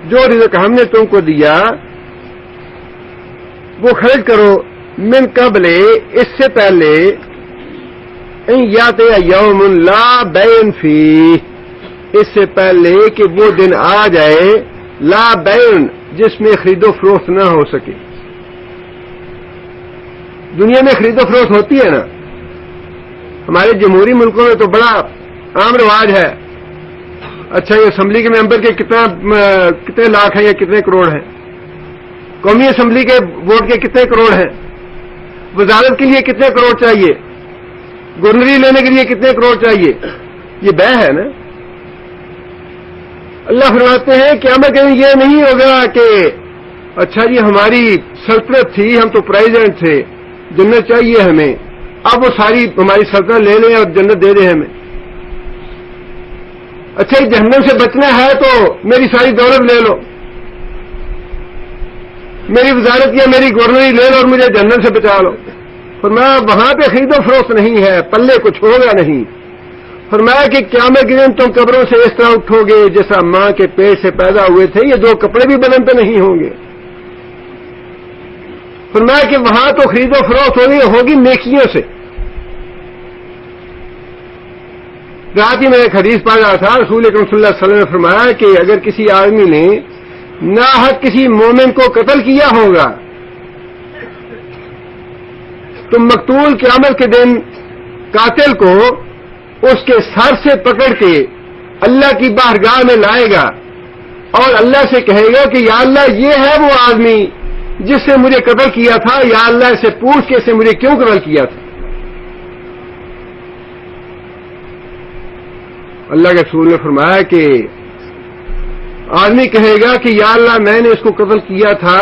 جو رزق ہم نے تم کو دیا وہ خرچ کرو. من قبل, اس سے پہلے, ان یاتی یوم لا بیع فیہ, اس سے پہلے کہ وہ دن آ جائے لا بیع, جس میں خرید و فروخت نہ ہو سکے. دنیا میں خرید و فروخت ہوتی ہے نا, ہمارے جمہوری ملکوں میں تو بڑا عام رواج ہے. اچھا یہ اسمبلی کے ممبر کے کتنے لاکھ ہیں یا کتنے کروڑ ہیں, قومی اسمبلی کے ووٹ کے کتنے کروڑ ہیں, وزارت کے لیے کتنے کروڑ چاہیے, گورنری لینے کے لیے کتنے کروڑ چاہیے. یہ بے ہے نا. اللہ فرماتے ہیں قیامت کے دن یہ نہیں ہوگا کہ اچھا جی ہماری سلطنت تھی, ہم تو پریزیڈنٹ تھے, جنت چاہیے ہمیں, اب وہ ساری ہماری سلطنت لے لیں اور جنت دے دیں ہمیں. اچھا جہنم سے بچنا ہے تو میری ساری دولت لے لو, میری وزارت یا میری گورنری لے لو اور مجھے جہنم سے بچا لو. فرمایا وہاں پہ خرید و فروخت نہیں ہے, پلے کچھ ہوگا نہیں. فرمایا کہ قیامت کے دن تم قبروں سے اس طرح اٹھو گے جیسا ماں کے پیٹ سے پیدا ہوئے تھے, یہ 2 کپڑے بھی بدن پہ نہیں ہوں گے. فرمایا کہ وہاں تو خرید و فروخت ہوگی نیکیوں سے. رات ہی میں ایک حدیث پڑھ رہا تھا, رسول اکرم صلی اللہ علیہ وسلم نے فرمایا کہ اگر کسی آدمی نے ناحق کسی مومن کو قتل کیا ہوگا تو مقتول قیامت کے دن قاتل کو اس کے سر سے پکڑ کے اللہ کی بارگاہ میں لائے گا اور اللہ سے کہے گا کہ یا اللہ یہ ہے وہ آدمی جس سے مجھے قتل کیا تھا, یا اللہ سے پوچھ کے اسے مجھے کیوں قتل کیا تھا. اللہ کے رسول نے فرمایا کہ آدمی کہے گا کہ یا اللہ میں نے اس کو قتل کیا تھا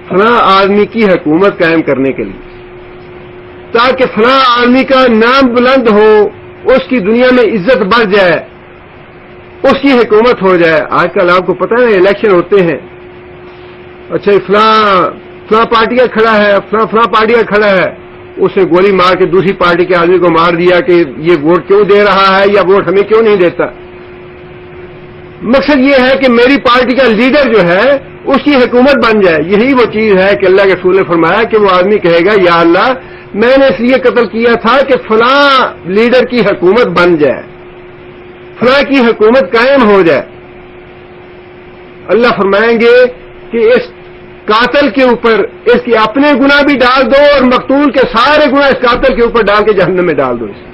فلاں آدمی کی حکومت قائم کرنے کے لیے, تاکہ فلاں آدمی کا نام بلند ہو, اس کی دنیا میں عزت بڑھ جائے, اس کی حکومت ہو جائے. آج کل آپ کو پتہ ہے الیکشن ہوتے ہیں, اچھا فلاں پارٹی کا کھڑا ہے, فلاں پارٹی کا کھڑا ہے, اس نے گولی مار کے دوسری پارٹی کے آدمی کو مار دیا کہ یہ ووٹ کیوں دے رہا ہے یا ووٹ ہمیں کیوں نہیں دیتا. مقصد یہ ہے کہ میری پارٹی کا لیڈر جو ہے اس کی حکومت بن جائے. یہی وہ چیز ہے کہ اللہ کے رسول نے فرمایا کہ وہ آدمی کہے گا یا اللہ میں نے اس لیے قتل کیا تھا کہ فلاں لیڈر کی حکومت بن جائے, فلاں کی حکومت قائم ہو جائے. اللہ فرمائیں گے کہ اس قاتل کے اوپر اس کے اپنے گناہ بھی ڈال دو اور مقتول کے سارے گناہ اس قاتل کے اوپر ڈال کے جہنم میں ڈال دو. اس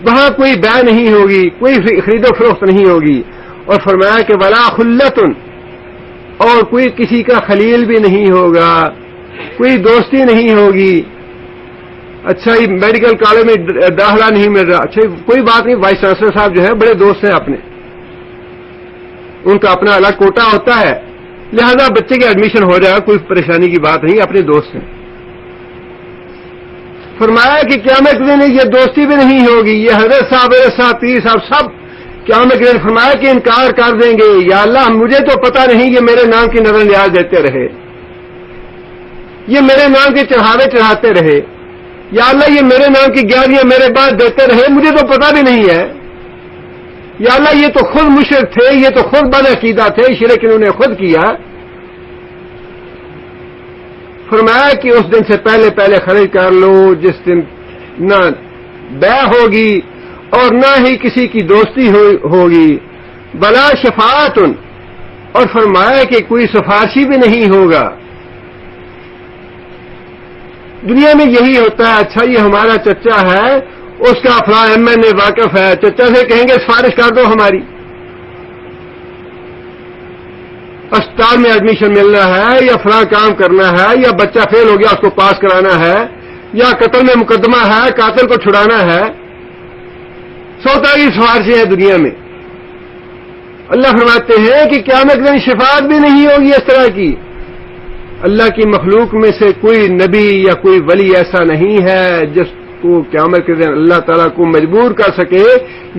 وہاں کوئی بیع نہیں ہوگی, کوئی خرید و فروخت نہیں ہوگی. اور فرمایا کہ ولا خلتن, اور کوئی کسی کا خلیل بھی نہیں ہوگا, کوئی دوستی نہیں ہوگی. اچھا یہ میڈیکل کالج میں داخلہ نہیں مل رہا, اچھا کوئی بات نہیں, وائس چانسلر صاحب جو ہے بڑے دوست ہیں اپنے, ان کا اپنا الگ کوٹا ہوتا ہے, لہذا بچے کے ایڈمیشن ہو جائے, کوئی پریشانی کی بات نہیں, اپنے دوست ہیں. فرمایا کہ قیامت کے دن یہ دوستی بھی نہیں ہوگی. یہ حضرت صاحب پیر صاحب سب قیامت کے دن فرمایا کہ انکار کر دیں گے, یا اللہ مجھے تو پتہ نہیں, یہ میرے نام کی نظر نیاز دیتے رہے, یہ میرے نام کے چڑھاوے چڑھاتے رہے, یا اللہ یہ میرے نام کی گیاریاں میرے بعد دیتے رہے, مجھے تو پتہ بھی نہیں ہے. یا اللہ یہ تو خود مشرک تھے، یہ تو خود بد عقیدہ تھے، شرک انہوں نے خود کیا. فرمایا کہ اس دن سے پہلے خرچ کر لو جس دن نہ بیع ہوگی اور نہ ہی کسی کی دوستی ہوگی، بلا شفاعت، اور فرمایا کہ کوئی سفارشی بھی نہیں ہوگا. دنیا میں یہی ہوتا ہے، اچھا یہ ہمارا چچا ہے، اس کا فلاں ایم این اے واقف ہے، چچا سے کہیں گے سفارش کر دو ہماری. اسپتال میں ایڈمیشن ملنا ہے یا فلاں کام کرنا ہے یا بچہ فیل ہو گیا اس کو پاس کرانا ہے یا قتل میں مقدمہ ہے قاتل کو چھڑانا ہے، سوتا کی سفارشیں ہیں دنیا میں. اللہ فرماتے ہیں کہ قیامت کے دن شفاعت بھی نہیں ہوگی اس طرح کی. اللہ کی مخلوق میں سے کوئی نبی یا کوئی ولی ایسا نہیں ہے جس کو قیامت کے دن اللہ تعالیٰ کو مجبور کر سکے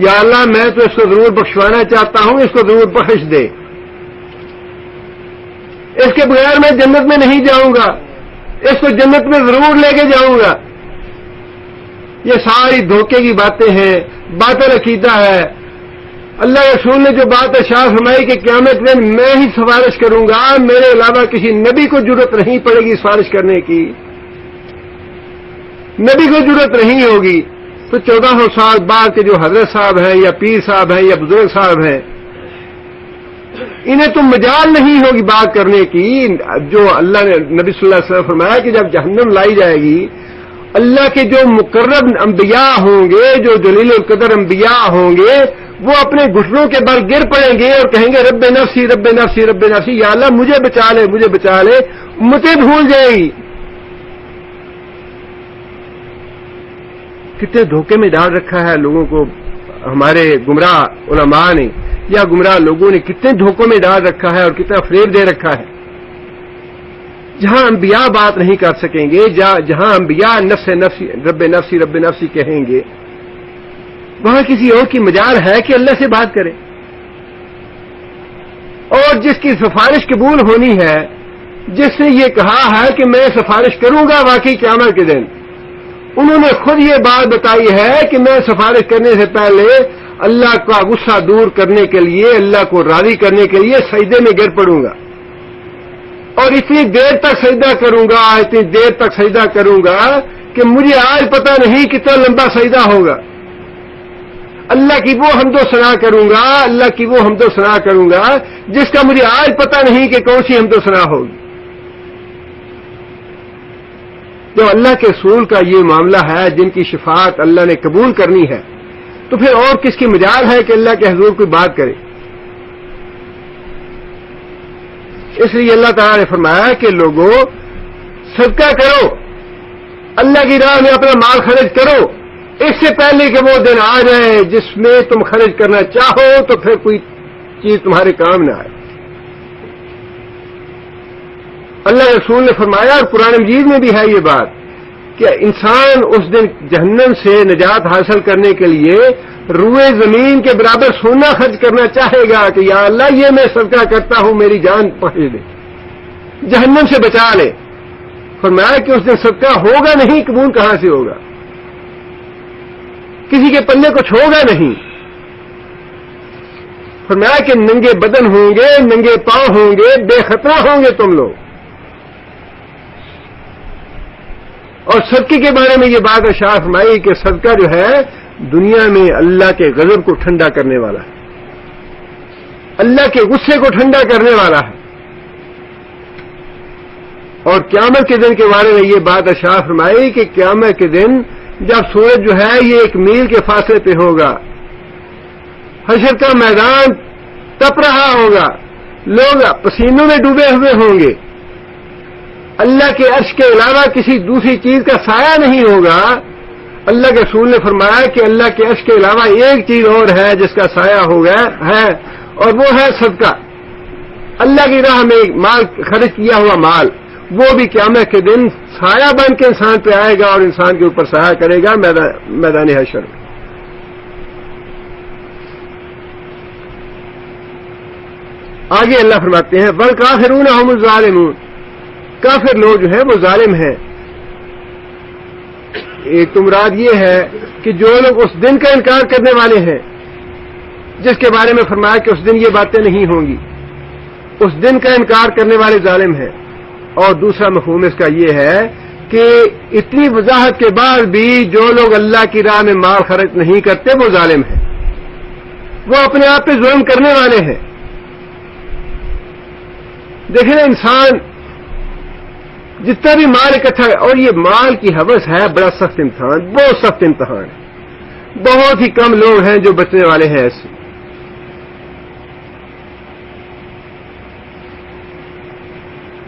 یا اللہ میں تو اس کو ضرور بخشوانا چاہتا ہوں، اس کو ضرور بخش دے، اس کے بغیر میں جنت میں نہیں جاؤں گا، اس کو جنت میں ضرور لے کے جاؤں گا. یہ ساری دھوکے کی باتیں ہیں، باطل عقیدہ ہے. اللہ رسول نے جو بات ارشاد فرمائی کہ قیامت میں میں ہی سفارش کروں گا، میرے علاوہ کسی نبی کو ضرورت نہیں پڑے گی سفارش کرنے کی، نبی کو ضرورت نہیں ہوگی. تو 1400 سال بعد کے جو حضرت صاحب ہیں یا پیر صاحب ہیں یا بزرگ صاحب ہیں، انہیں تو مجال نہیں ہوگی بات کرنے کی. جو اللہ نے نبی صلی اللہ علیہ وسلم فرمایا کہ جب جہنم لائی جائے گی، اللہ کے جو مقرب انبیاء ہوں گے، جو جلیل القدر انبیاء ہوں گے، وہ اپنے گھٹنوں کے بل گر پڑیں گے اور کہیں گے رب نفسی رب نفسی رب نفسی، یا اللہ مجھے بچا لے مجھے بچا لے. امتیں بھول جائے گی. کتنے دھوکے میں ڈال رکھا ہے لوگوں کو ہمارے گمراہ علماء نے یا گمراہ لوگوں نے، کتنے دھوکوں میں ڈال رکھا ہے اور کتنا فریب دے رکھا ہے. جہاں انبیاء بات نہیں کر سکیں گے، جہاں انبیاء نفس نفسی رب نفسی کہیں گے، وہاں کسی اور کی مجال ہے کہ اللہ سے بات کرے. اور جس کی سفارش قبول ہونی ہے، جس نے یہ کہا ہے کہ میں سفارش کروں گا واقعی قیامت کے دن، انہوں نے خود یہ بات بتائی ہے کہ میں سفارش کرنے سے پہلے اللہ کا غصہ دور کرنے کے لیے، اللہ کو راضی کرنے کے لیے سجدے میں گر پڑوں گا اور اتنی دیر تک سجدہ کروں گا، اتنی دیر تک سجدہ کروں گا کہ مجھے آج پتہ نہیں کتنا لمبا سجدہ ہوگا. اللہ کی وہ حمد و ثنا کروں گا، اللہ کی وہ حمد و ثنا کروں گا جس کا مجھے آج پتہ نہیں کہ کون سی حمد و ثنا ہوگی. جو اللہ کے رسول کا یہ معاملہ ہے، جن کی شفاعت اللہ نے قبول کرنی ہے، تو پھر اور کس کی مجال ہے کہ اللہ کے حضور کوئی بات کرے. اس لیے اللہ تعالیٰ نے فرمایا کہ لوگوں صدقہ کرو، اللہ کی راہ میں اپنا مال خرچ کرو، اس سے پہلے کہ وہ دن آ جائے جس میں تم خرچ کرنا چاہو تو پھر کوئی چیز تمہارے کام نہ آئے. اللہ رسول نے فرمایا اور قرآن مجید میں بھی ہے یہ بات کہ انسان اس دن جہنم سے نجات حاصل کرنے کے لیے روئے زمین کے برابر سونا خرچ کرنا چاہے گا کہ یا اللہ یہ میں صدقہ کرتا ہوں، میری جان پہنچ دے، جہنم سے بچا لے. فرمایا کہ اس دن صدقہ ہوگا نہیں، قبول کہاں سے ہوگا، کسی کے پلے کچھ ہوگا نہیں. فرمایا کہ ننگے بدن ہوں گے، ننگے پاؤں ہوں گے، بے خطرہ ہوں گے تم لوگ. اور صدقے کے بارے میں یہ بات ارشاد فرمائی کہ صدقہ جو ہے دنیا میں اللہ کے غضب کو ٹھنڈا کرنے والا ہے، اللہ کے غصے کو ٹھنڈا کرنے والا ہے. اور قیامت کے دن کے بارے میں یہ بات ارشاد فرمائی کہ قیامت کے دن جب سورج جو ہے یہ 1 میل کے فاصلے پہ ہوگا، حشر کا میدان تپ رہا ہوگا، لوگ پسینوں میں ڈوبے ہوئے ہوں گے، اللہ کے عرش کے علاوہ کسی دوسری چیز کا سایہ نہیں ہوگا. اللہ کے رسول نے فرمایا کہ اللہ کے عرش کے علاوہ ایک چیز اور ہے جس کا سایہ ہوگا ہے، اور وہ ہے صدقہ. اللہ کی راہ میں مال خرچ کیا ہوا مال، وہ بھی قیامت کے دن سایہ بن کے انسان پہ آئے گا اور انسان کے اوپر سایہ کرے گا میدان حشر میں. آگے اللہ فرماتے ہیں وَالْكَافِرُونَ هُمُ الظَّالِمُونَ، کافر لوگ جو ہیں وہ ظالم ہیں. ایک تو مراد یہ ہے کہ جو لوگ اس دن کا انکار کرنے والے ہیں جس کے بارے میں فرمایا کہ اس دن یہ باتیں نہیں ہوں گی. اس دن کا انکار کرنے والے ظالم ہیں. اور دوسرا مفہوم اس کا یہ ہے کہ اتنی وضاحت کے بعد بھی جو لوگ اللہ کی راہ میں مال خرچ نہیں کرتے وہ ظالم ہیں، وہ اپنے آپ پہ ظلم کرنے والے ہیں. دیکھیں نا، انسان جتنا بھی مال اکٹھا، اور یہ مال کی ہوس ہے بڑا سخت امتحان، بہت سخت امتحان ہے. بہت ہی کم لوگ ہیں جو بچنے والے ہیں ایسے.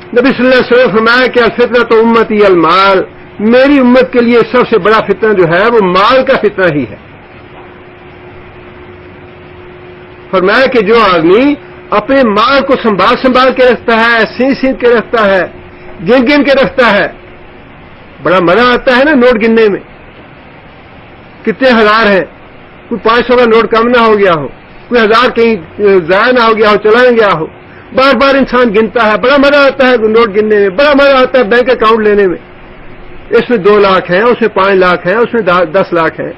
نبی صلی اللہ علیہ وسلم فرمایا کہ الفتنہ تو امتی المال، میری امت کے لیے سب سے بڑا فتنہ جو ہے وہ مال کا فتنہ ہی ہے. فرمایا کہ جو آدمی اپنے مال کو سنبھال کے رکھتا ہے، سینچ کے رکھتا ہے، گن کے رکھتا ہے، بڑا مزہ آتا ہے نا نوٹ گننے میں. کتنے ہزار ہیں، کوئی 500 کا نوٹ کم نہ ہو گیا ہو، کوئی 1000 کہیں ضائع نہ ہو گیا ہو، چلا نہ گیا ہو. بار بار انسان گنتا ہے، بڑا مزہ آتا ہے نوٹ گننے میں، بڑا مزہ آتا ہے بینک اکاؤنٹ لینے میں. اس میں 2 لاکھ ہیں، اس میں 5 لاکھ ہیں، اس میں 10 لاکھ ہیں.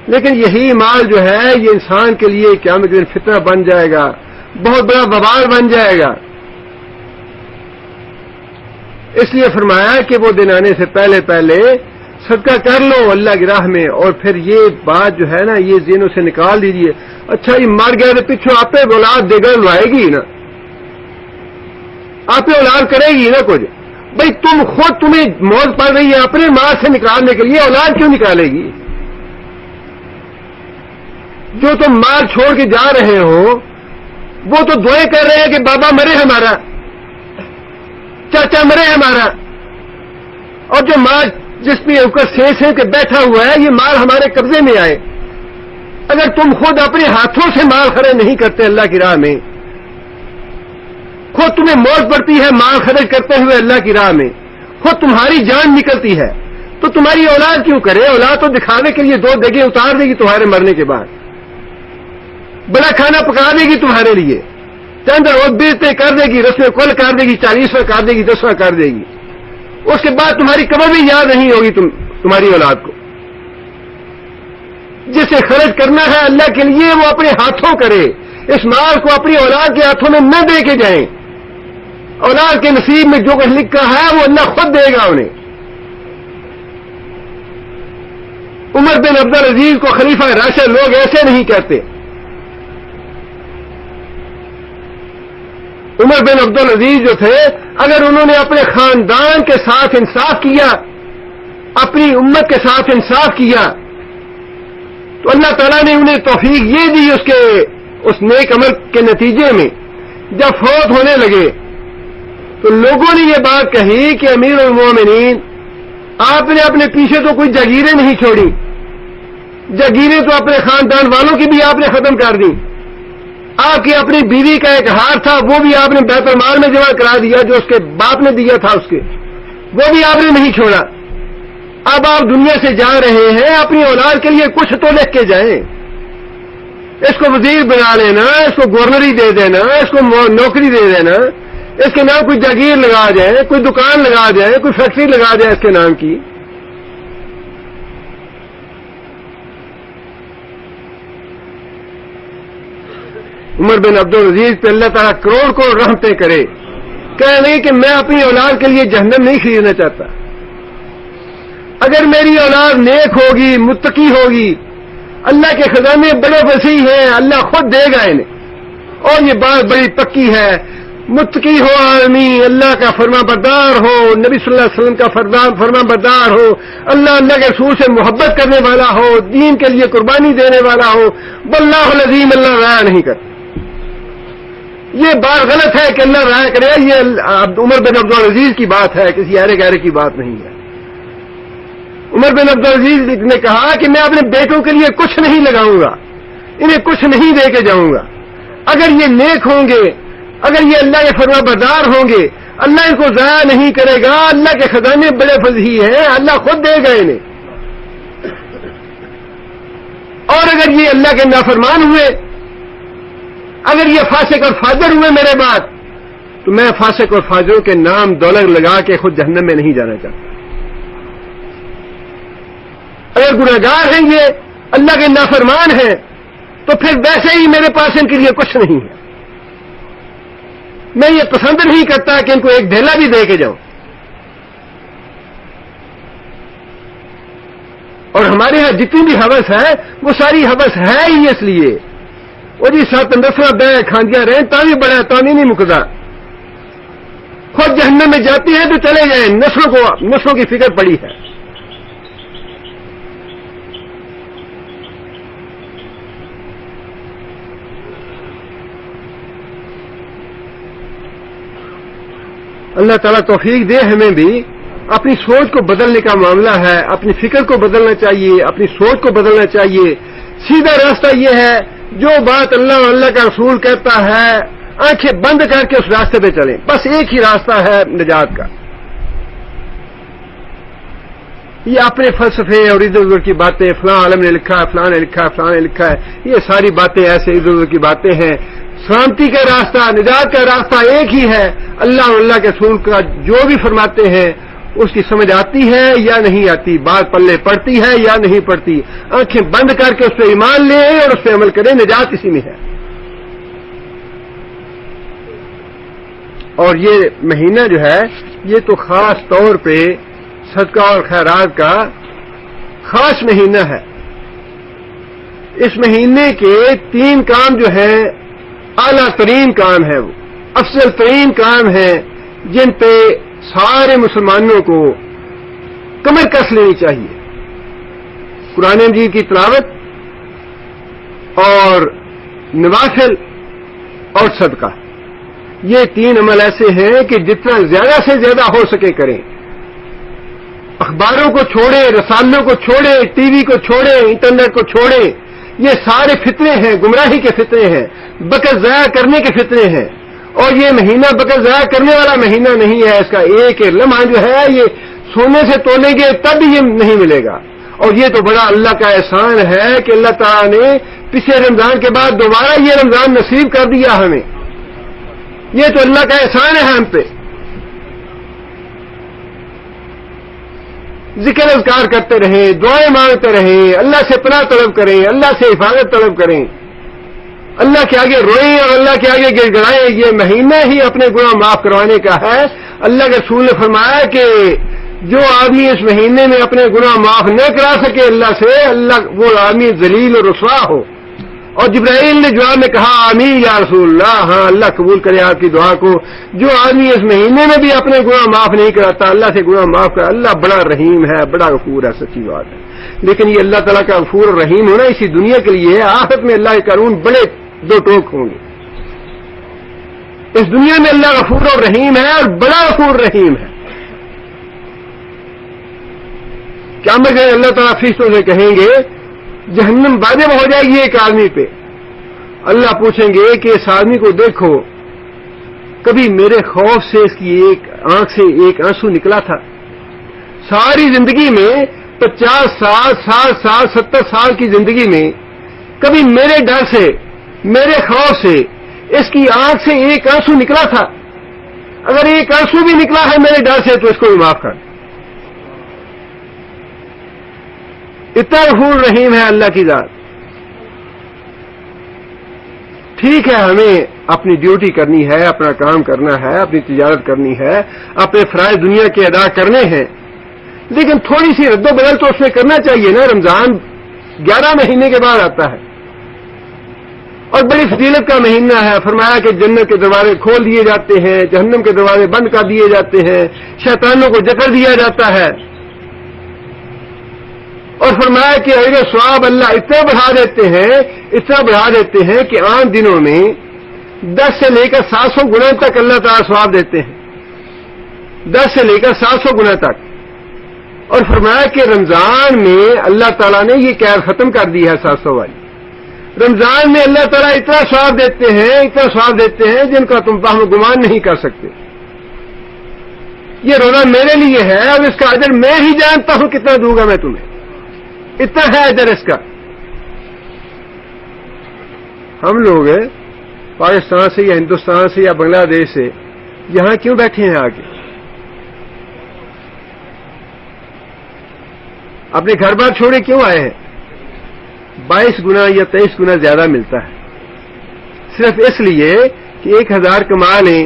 لیکن یہی مال جو ہے یہ انسان کے لیے قیامت کے دن فتنہ بن جائے گا، بہت بڑا وبال بن جائے گا. اس لیے فرمایا کہ وہ دن آنے سے پہلے صدقہ کر لو اللہ کی راہ میں. اور پھر یہ بات جو ہے نا یہ ذہنوں سے نکال دیجیے. اچھا یہ مر گیا تو پیچھے آپ پہ اولاد دے گا لائے گی نا، آپ پہ اولاد کرے گی نا کچھ. بھائی تمہیں موت پڑ رہی ہے اپنے مال سے نکالنے کے لیے، اولاد کیوں نکالے گی؟ جو تم مال چھوڑ کے جا رہے ہو وہ تو دعائیں کر رہے ہیں کہ بابا مرے ہمارا، چاچا مرے ہمارا. اور جو مال جس پہ اوپر سے کے بیٹھا ہوا ہے یہ مال ہمارے قبضے میں آئے. اگر تم خود اپنے ہاتھوں سے مال خرچ نہیں کرتے اللہ کی راہ میں، خود تمہیں موت پڑتی ہے مال خرچ کرتے ہوئے اللہ کی راہ میں، خود تمہاری جان نکلتی ہے، تو تمہاری اولاد کیوں کرے؟ اولاد تو دکھانے کے لیے 2 دیگیں اتار دے گی تمہارے مرنے کے بعد، بڑا کھانا پکا دے گی تمہارے لیے، چند روز بیچتے کر دے گی، رسمیں کل کر دے گی، 40واں کر دے گی، 10واں کر دے گی. اس کے بعد تمہاری قبر بھی یاد نہیں ہوگی تمہاری اولاد کو. جسے خرچ کرنا ہے اللہ کے لیے وہ اپنے ہاتھوں کرے، اس مال کو اپنی اولاد کے ہاتھوں میں نہ دے کے جائیں. اولاد کے نصیب میں جو کچھ لکھا ہے وہ اللہ خود دے گا انہیں. عمر بن عبدالعزیز کو خلیفہ راشد لوگ ایسے نہیں کہتے. عمر بن عبدالعزیز جو تھے اگر انہوں نے اپنے خاندان کے ساتھ انصاف کیا، اپنی امت کے ساتھ انصاف کیا، تو اللہ تعالیٰ نے انہیں توفیق یہ دی اس نیک عمل کے نتیجے میں. جب فوت ہونے لگے تو لوگوں نے یہ بات کہی کہ امیر المومنین آپ نے اپنے پیچھے تو کوئی جاگیریں نہیں چھوڑی، جاگیریں تو اپنے خاندان والوں کی بھی آپ نے ختم کر دی. آپ کی اپنی بیوی کا ایک ہار تھا وہ بھی آپ نے بیت المال میں جمع کرا دیا، جو اس کے باپ نے دیا تھا وہ بھی آپ نے نہیں چھوڑا. اب آپ دنیا سے جا رہے ہیں، اپنی اولاد کے لیے کچھ تو لکھ کے جائیں. اس کو وزیر بنا لینا، اس کو گورنری دے دینا، اس کو نوکری دے دینا، اس کے نام کوئی جاگیر لگا جائیں، کوئی دکان لگا جائیں، کوئی فیکٹری لگا جائے اس کے نام کی. عمر بن عبدالعزیز پہ اللہ تعالیٰ کروڑ رحمتیں کرے، کہہ نہیں کہ میں اپنی اولاد کے لیے جہنم نہیں خریدنا چاہتا. اگر میری اولاد نیک ہوگی، متقی ہوگی، اللہ کے خزانے بڑے وسیع ہیں، اللہ خود دے گا انہیں. اور یہ بات بڑی پکی ہے، متقی ہو آدمی، اللہ کا فرما بردار ہو، نبی صلی اللہ علیہ وسلم کا فرما بردار ہو، اللہ کے رسول سے محبت کرنے والا ہو، دین کے لیے قربانی دینے والا ہو، واللہ العظیم اللہ ضائع نہیں کرتا. یہ بات غلط ہے کہ اللہ ضائع کرے، یہ عمر بن عبدالعزیز کی بات ہے، کسی ایرے گہرے کی بات نہیں ہے. عمر بن عبدالعزیز نے کہا کہ میں اپنے بیٹوں کے لیے کچھ نہیں لگاؤں گا، انہیں کچھ نہیں دے کے جاؤں گا. اگر یہ نیک ہوں گے، اگر یہ اللہ کے فرما بردار ہوں گے، اللہ ان کو ضائع نہیں کرے گا. اللہ کے خزانے بڑے فضی ہیں، اللہ خود دے گا انہیں. اور اگر یہ اللہ کے نافرمان ہوئے، اگر یہ فاسق اور فاجر ہوئے میرے بعد، تو میں فاسق اور فاجروں کے نام دولت لگا کے خود جہنم میں نہیں جانا چاہتا. اگر گناہگار ہیں یہ، اللہ کے نافرمان ہیں، تو پھر ویسے ہی میرے پاس ان کے لیے کچھ نہیں ہے. میں یہ پسند نہیں کرتا کہ ان کو ایک ڈھیلا بھی دے کے جاؤں. اور ہمارے ہاں جتنی بھی ہوس ہے وہ ساری ہوس ہے ہی اس لیے، وہ جی سات نسل بہ کھاندیاں رہیں تا بھی بڑا تا نہیں مکتا. خود جہنم میں جاتی ہے تو چلے جائیں، نسلوں کی فکر پڑی ہے. اللہ تعالیٰ توفیق دے ہمیں بھی. اپنی سوچ کو بدلنے کا معاملہ ہے، اپنی فکر کو بدلنا چاہیے، اپنی سوچ کو بدلنا چاہیے. سیدھا راستہ یہ ہے جو بات اللہ اور اللہ کا رسول کہتا ہے آنکھیں بند کر کے اس راستے پہ چلیں. بس ایک ہی راستہ ہے نجات کا. یہ اپنے فلسفے اور ادھر ادھر کی باتیں، فلاں عالم نے لکھا ہے، فلاں نے لکھا ہے، فلاں نے لکھا ہے، یہ ساری باتیں ایسے ادھر ادھر کی باتیں ہیں. سلامتی کا راستہ، نجات کا راستہ ایک ہی ہے. اللہ اور اللہ کے رسول کا جو بھی فرماتے ہیں اس کی سمجھ آتی ہے یا نہیں آتی، بات پلے پڑتی ہے یا نہیں پڑتی، آنکھیں بند کر کے اس پہ ایمان لیں اور اس پہ عمل کریں. نجات اسی میں ہے. اور یہ مہینہ جو ہے یہ تو خاص طور پہ صدقہ اور خیرات کا خاص مہینہ ہے. اس مہینے کے 3 کام جو ہیں اعلیٰ ترین کام ہے، وہ افضل ترین کام ہیں جن پہ سارے مسلمانوں کو کمر کس لینی چاہیے. قرآن مجید کی تلاوت اور نوافل اور صدقہ. یہ 3 عمل ایسے ہیں کہ جتنا زیادہ سے زیادہ ہو سکے کریں. اخباروں کو چھوڑیں، رسالوں کو چھوڑیں، ٹی وی کو چھوڑیں، انٹرنیٹ کو چھوڑیں. یہ سارے فتنے ہیں، گمراہی کے فتنے ہیں، وقت ضائع کرنے کے فتنے ہیں. اور یہ مہینہ وقت ضائع کرنے والا مہینہ نہیں ہے. اس کا ایک لمحہ جو ہے یہ سونے سے تولیں گے تب بھی یہ نہیں ملے گا. اور یہ تو بڑا اللہ کا احسان ہے کہ اللہ تعالیٰ نے پچھلے رمضان کے بعد دوبارہ یہ رمضان نصیب کر دیا ہمیں. یہ تو اللہ کا احسان ہے ہم پہ. ذکر اذکار کرتے رہیں، دعائیں مانگتے رہیں، اللہ سے پناہ طلب کریں، اللہ سے حفاظت طلب کریں، اللہ کے آگے روئیں اور اللہ کے آگے گر گڑائیں. یہ مہینہ ہی اپنے گناہ معاف کروانے کا ہے. اللہ کے رسول نے فرمایا کہ جو آدمی اس مہینے میں اپنے گناہ معاف نہ کرا سکے اللہ سے، اللہ وہ آدمی ذلیل اور رسوا ہو. اور جبرائیل نے جواب میں کہا آمین یا رسول اللہ. ہاں اللہ قبول کرے آپ کی دعا کو. جو آدمی اس مہینے میں بھی اپنے گناہ معاف نہیں کراتا اللہ سے گناہ معاف کر، اللہ بڑا رحیم ہے، بڑا غفور ہے. سچی بات ہے. لیکن یہ اللہ تعالیٰ کا غفور اور رحیم ہونا اسی دنیا کے لیے ہے. آخرت میں اللہ کے قانون بڑے 2 ٹوک ہوں گے. اس دنیا میں اللہ غفور اور رحیم ہے اور بڑا غفور رحیم ہے. قیامت میں اللہ تعالیٰ فرشتوں سے کہیں گے جہنم واجب ہو جائے گی ایک آدمی پہ. اللہ پوچھیں گے کہ اس آدمی کو دیکھو کبھی میرے خوف سے اس کی ایک آنکھ سے ایک آنسو نکلا تھا؟ ساری زندگی میں 50 سال 60 سال 70 سال کی زندگی میں کبھی میرے ڈر سے میرے خوف سے اس کی آنکھ سے ایک آنسو نکلا تھا؟ اگر ایک آنسو بھی نکلا ہے میرے ڈر سے تو اس کو بھی معاف کر. اتنا غفور رحیم ہے اللہ کی ذات. ٹھیک ہے ہمیں اپنی ڈیوٹی کرنی ہے، اپنا کام کرنا ہے، اپنی تجارت کرنی ہے، اپنے فرائض دنیا کے ادا کرنے ہیں، لیکن تھوڑی سی رد و بدل تو اس میں کرنا چاہیے نا. رمضان 11 مہینے کے بعد آتا ہے اور بڑی فضیلت کا مہینہ ہے. فرمایا کہ جنت کے دروازے کھول دیے جاتے ہیں، جہنم کے دروازے بند کر دیے جاتے ہیں، شیطانوں کو جکڑ دیا جاتا ہے. اور فرمایا کہ اجر ثواب اللہ اتنا بڑھا دیتے ہیں کہ عام دنوں میں 10 سے لے کر 700 گنا تک اللہ تعالیٰ ثواب دیتے ہیں. 10 سے لے کر 700 گنا تک. اور فرمایا کہ رمضان میں اللہ تعالیٰ نے یہ قید ختم کر دی ہے 700 والی. رمضان میں اللہ تعالیٰ اتنا ثواب دیتے ہیں جن کا تم فہم گمان نہیں کر سکتے. یہ روزہ میرے لیے ہے اور اس کا اجر میں ہی جانتا ہوں کتنا دوں گا میں تمہیں. اتنا ہے اجر اس کا. ہم لوگ پاکستان سے یا ہندوستان سے یا بنگلہ دیش سے یہاں کیوں بیٹھے ہیں آگے؟ اپنے گھر بار چھوڑے کیوں آئے ہیں؟ 22 گنا یا 23 گنا زیادہ ملتا ہے، صرف اس لیے کہ 1000 کما لیں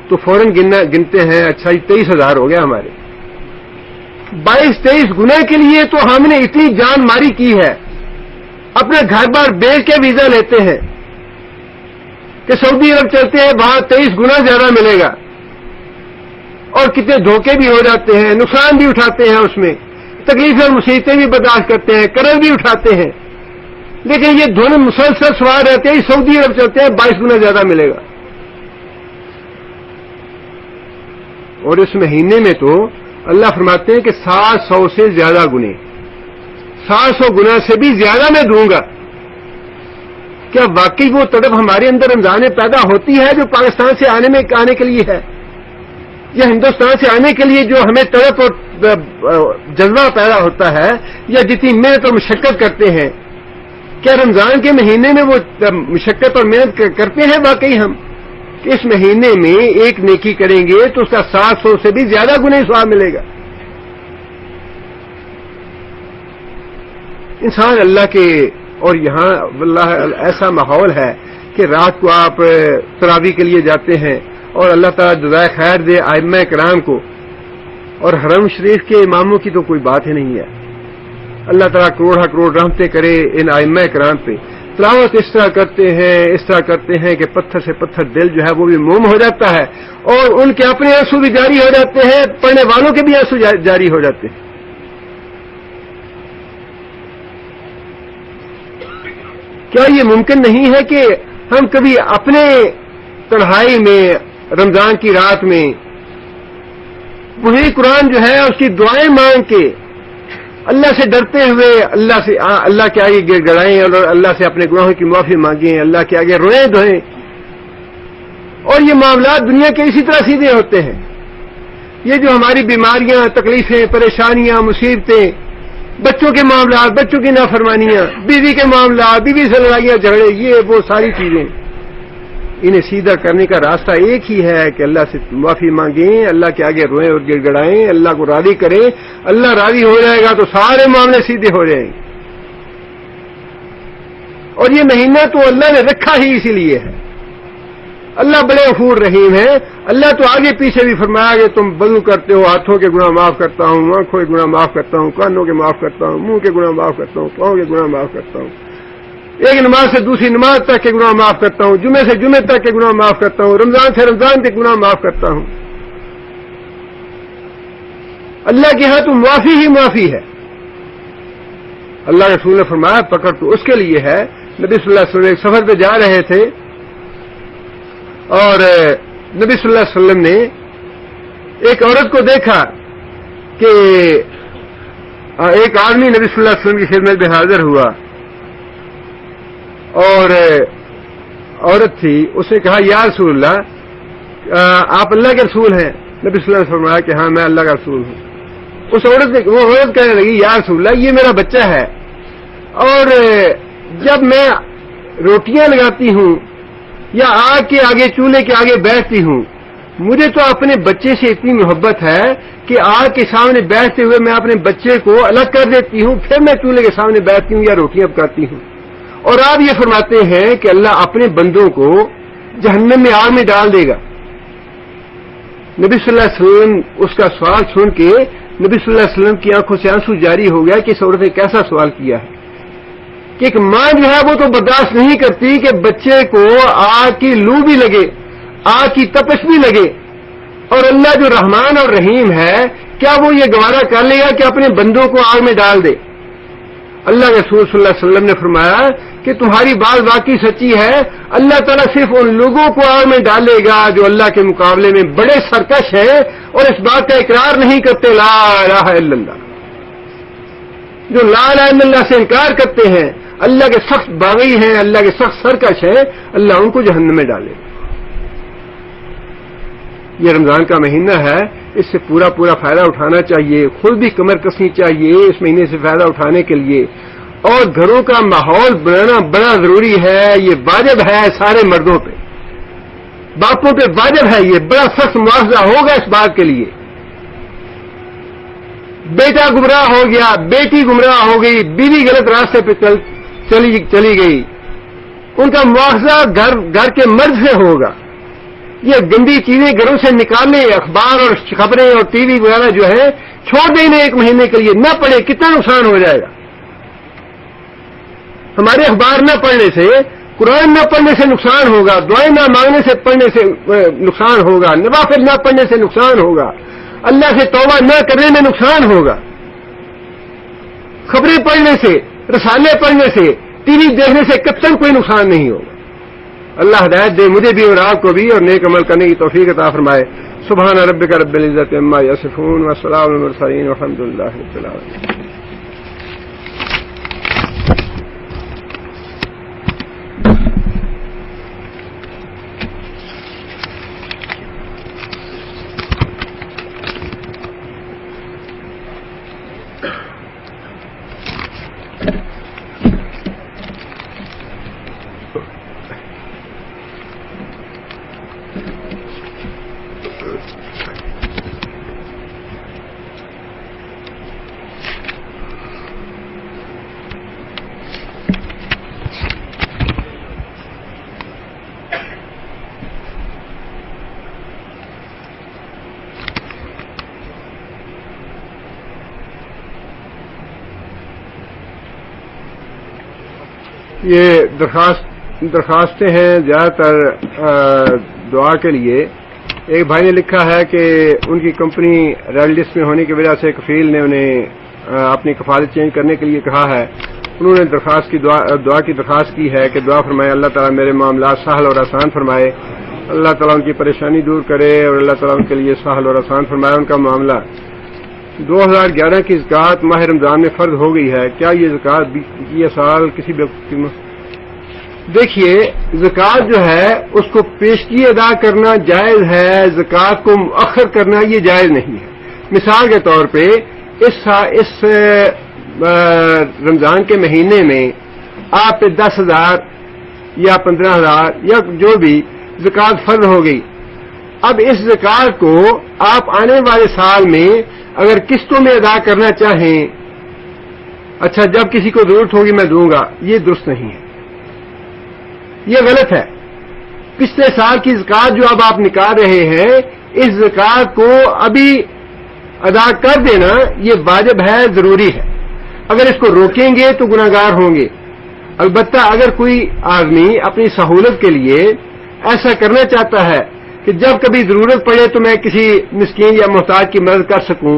تو فوراً گنتے ہیں اچھا 23,000 ہو گیا ہمارے. 22-23 گنا کے لیے تو ہم نے اتنی جان ماری کی ہے، اپنے گھر بار بیچ کے ویزا لیتے ہیں کہ سعودی عرب چلتے ہیں، وہاں 23 گنا زیادہ ملے گا، اور کتنے دھوکے بھی ہو جاتے ہیں، نقصان بھی اٹھاتے ہیں، اس میں تکلیفیں اور مصیبتیں بھی برداشت کرتے ہیں، قرض بھی اٹھاتے ہیں، لیکن یہ دونوں مسلسل سوار رہتے ہیں سعودی عرب چلتے ہیں 22 گنا زیادہ ملے گا. اور اس مہینے میں تو اللہ فرماتے ہیں کہ 700 سے زیادہ گنے، 700 گنا سے بھی زیادہ میں دوں گا. کیا واقعی وہ تڑپ ہمارے اندر رمضان میں پیدا ہوتی ہے جو پاکستان سے آنے کے لیے ہے، یا ہندوستان سے آنے کے لیے جو ہمیں تڑپ اور جذبہ پیدا ہوتا ہے، یا جتنی محنت اور مشقت کرتے ہیں، کیا رمضان کے مہینے میں وہ مشقت اور محنت کرتے ہیں واقعی ہم کہ اس مہینے میں ایک نیکی کریں گے تو اس کا 700 سے بھی زیادہ گنے ثواب ملے گا. انسان اللہ کے، اور یہاں واللہ ایسا ماحول ہے کہ رات کو آپ تراویح کے لیے جاتے ہیں اور اللہ تعالیٰ جزائے خیر دے ائمہ کرام کو، اور حرم شریف کے اماموں کی تو کوئی بات ہی نہیں ہے. اللہ تعالیٰ کروڑ کروڑ رحمتیں کرے ان ائمہ کرام پہ. تلاوت اس طرح کرتے ہیں کہ پتھر سے پتھر دل جو ہے وہ بھی موم ہو جاتا ہے، اور ان کے اپنے آنسو بھی جاری ہو جاتے ہیں، پڑھنے والوں کے بھی آنسو جاری ہو جاتے ہیں. کیا یہ ممکن نہیں ہے کہ ہم کبھی اپنے تنہائی میں رمضان کی رات میں وہی قرآن جو ہے اس کی دعائیں مانگ کے اللہ سے ڈرتے ہوئے اللہ کے آگے گر گڑائیں اور اللہ سے اپنے گناہوں کی معافی مانگیں، اللہ کے آگے روئیں دھوئیں؟ اور یہ معاملات دنیا کے اسی طرح سیدھے ہوتے ہیں. یہ جو ہماری بیماریاں، تکلیفیں، پریشانیاں، مصیبتیں، بچوں کے معاملات، بچوں کی نافرمانیاں، بیوی کے معاملات، بیوی سے لڑائیاں جھگڑے، یہ وہ ساری چیزیں، انہیں سیدھا کرنے کا راستہ ایک ہی ہے کہ اللہ سے معافی مانگیں، اللہ کے آگے روئیں اور گڑ گڑائیں، اللہ کو راضی کریں. اللہ راضی ہو جائے گا تو سارے معاملے سیدھے ہو جائیں گے. اور یہ مہینہ تو اللہ نے رکھا ہی اسی لیے ہے. اللہ بڑے غفور رحیم ہے. اللہ تو آگے پیچھے بھی فرمایا کہ تم وضو کرتے ہو، ہاتھوں کے گناہ معاف کرتا ہوں، آنکھوں کے گناہ معاف کرتا ہوں، کانوں کے معاف کرتا ہوں، منہ کے گناہ معاف کرتا ہوں، پاؤں کے گناہ معاف کرتا ہوں، ایک نماز سے دوسری نماز تک کے گناہ معاف کرتا ہوں، جمعے سے جمعے تک کے گناہ معاف کرتا ہوں، رمضان سے رمضان کے گناہ معاف کرتا ہوں. اللہ کے ہاں تو معافی ہی معافی ہے. اللہ رسول نے فرمایا پکڑ تو اس کے لیے ہے. نبی صلی اللہ علیہ وسلم ایک سفر پہ جا رہے تھے اور نبی صلی اللہ علیہ وسلم نے ایک عورت کو دیکھا کہ ایک آدمی نبی صلی اللہ علیہ وسلم کی خدمت میں حاضر ہوا اور عورت تھی. اس نے کہا یا رسول اللہ آپ اللہ کے رسول ہیں؟ نبی صلی اللہ علیہ وسلم نے فرمایا کہ ہاں میں اللہ کا رسول ہوں. وہ عورت کہنے لگی یا رسول اللہ یہ میرا بچہ ہے، اور جب میں روٹیاں لگاتی ہوں یا آگ کے آگے چولہے کے آگے بیٹھتی ہوں مجھے تو اپنے بچے سے اتنی محبت ہے کہ آگ کے سامنے بیٹھتے ہوئے میں اپنے بچے کو الگ کر دیتی ہوں، پھر میں چولہے کے سامنے بیٹھتی ہوں یا روٹیاں پکاتی ہوں. اور آپ یہ فرماتے ہیں کہ اللہ اپنے بندوں کو جہنم میں آگ میں ڈال دے گا. نبی صلی اللہ علیہ وسلم اس کا سوال سن کے نبی صلی اللہ علیہ وسلم کی آنکھوں سے آنسو جاری ہو گیا کہ اس عورت نے کیسا سوال کیا ہے کہ ایک ماں جو ہے وہ تو برداشت نہیں کرتی کہ بچے کو آگ کی لو بھی لگے، آگ کی تپش بھی لگے، اور اللہ جو رحمان اور رحیم ہے کیا وہ یہ گوارا کر لے گا کہ اپنے بندوں کو آگ میں ڈال دے؟ اللہ کے رسول صلی اللہ علیہ وسلم نے فرمایا کہ تمہاری بات واقعی سچی ہے، اللہ تعالیٰ صرف ان لوگوں کو آگ میں ڈالے گا جو اللہ کے مقابلے میں بڑے سرکش ہیں اور اس بات کا اقرار نہیں کرتے لا الہ الا اللہ. جو لا الہ الا اللہ سے انکار کرتے ہیں، اللہ کے سخت باغی ہیں، اللہ کے سخت سرکش ہیں، اللہ ان کو جہنم میں ڈالے. یہ رمضان کا مہینہ ہے، اس سے پورا فائدہ اٹھانا چاہیے، خود بھی کمر کسنی چاہیے اس مہینے سے فائدہ اٹھانے کے لیے، اور گھروں کا ماحول بنانا بڑا ضروری ہے. یہ واجب ہے سارے مردوں پہ، باپوں پہ واجب ہے، یہ بڑا سخت مواخذہ ہوگا اس بات کے لیے. بیٹا گمراہ ہو گیا، بیٹی گمراہ ہو گئی، بیوی غلط راستے پہ چلی گئی، ان کا مواخذہ گھر کے مرد سے ہوگا. یہ گندی چیزیں گھروں سے نکالنے، اخبار اور خبریں اور ٹی وی وغیرہ جو ہے چھوڑ دینے 1 مہینے کے لیے، نہ پڑھے کتنا نقصان ہو جائے گا. ہمارے اخبار نہ پڑھنے سے، قرآن نہ پڑھنے سے نقصان ہوگا، دعائیں نہ مانگنے سے پڑھنے سے نقصان ہوگا، نوافل نہ پڑھنے سے نقصان ہوگا، اللہ سے توبہ نہ کرنے میں نقصان ہوگا. خبریں پڑھنے سے، رسالے پڑھنے سے، ٹی وی دیکھنے سے قطعاً کوئی نقصان نہیں ہوگا. اللہ ہدایت دے مجھے بھی اور آپ کو بھی، اور نیک عمل کرنے کی توفیق عطا فرمائے. سبحان ربک رب العزت عما یصفون وسلام علی المرسلین والحمد للہ رب العالمین. یہ درخواستیں ہیں زیادہ تر دعا کے لیے. ایک بھائی نے لکھا ہے کہ ان کی کمپنی ریڈ لسٹ میں ہونے کی وجہ سے کفیل نے انہیں اپنی کفالت چینج کرنے کے لیے کہا ہے. انہوں نے دعا کی درخواست کی ہے کہ دعا فرمائے اللہ تعالیٰ میرے معاملات سہل اور آسان فرمائے، اللہ تعالیٰ ان کی پریشانی دور کرے اور اللہ تعالیٰ ان کے لیے سہل اور آسان فرمائے ان کا معاملہ. 2011 کی زکوٰۃ ماہ رمضان میں فرض ہو گئی ہے، کیا یہ زکوٰۃ یہ سال کسی دیکھیے زکوٰۃ جو ہے اس کو پیشگی ادا کرنا جائز ہے، زکوٰۃ کو مؤخر کرنا یہ جائز نہیں ہے. مثال کے طور پہ اس رمضان کے مہینے میں آپ پہ 10,000 یا 15,000 یا جو بھی زکوٰۃ فرض ہو گئی. اب اس زکوٰۃ کو آپ آنے والے سال میں اگر قسطوں میں ادا کرنا چاہیں، اچھا جب کسی کو ضرورت ہوگی میں دوں گا، یہ درست نہیں ہے، یہ غلط ہے. پچھلے سال کی زکوٰۃ جو اب آپ نکال رہے ہیں اس زکوٰۃ کو ابھی ادا کر دینا یہ واجب ہے، ضروری ہے. اگر اس کو روکیں گے تو گناہگار ہوں گے. البتہ اگر کوئی آدمی اپنی سہولت کے لیے ایسا کرنا چاہتا ہے کہ جب کبھی ضرورت پڑے تو میں کسی مسکین یا محتاج کی مدد کر سکوں،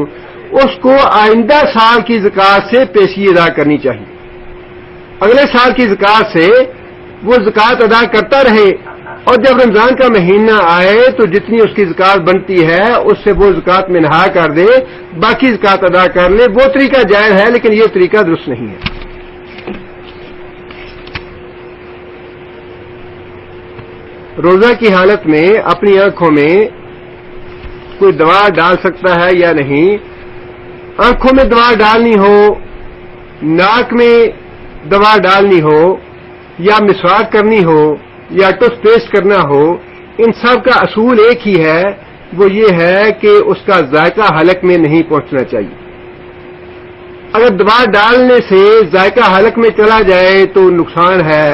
اس کو آئندہ سال کی زکوٰۃ سے پیشگی ادا کرنی چاہیے. اگلے سال کی زکوٰۃ سے وہ زکوٰۃ ادا کرتا رہے اور جب رمضان کا مہینہ آئے تو جتنی اس کی زکوٰۃ بنتی ہے اس سے وہ زکوٰۃ منہا کر دے، باقی زکوٰۃ ادا کر لے. وہ طریقہ جائز ہے لیکن یہ طریقہ درست نہیں ہے. روزہ کی حالت میں اپنی آنکھوں میں کوئی دوا ڈال سکتا ہے یا نہیں؟ آنکھوں میں دوا ڈالنی ہو، ناک میں دوا ڈالنی ہو، یا مسواک کرنی ہو، یا ٹوتھ پیسٹ کرنا ہو، ان سب کا اصول ایک ہی ہے، وہ یہ ہے کہ اس کا ذائقہ حلق میں نہیں پہنچنا چاہیے. اگر دوا ڈالنے سے ذائقہ حلق میں چلا جائے تو نقصان ہے.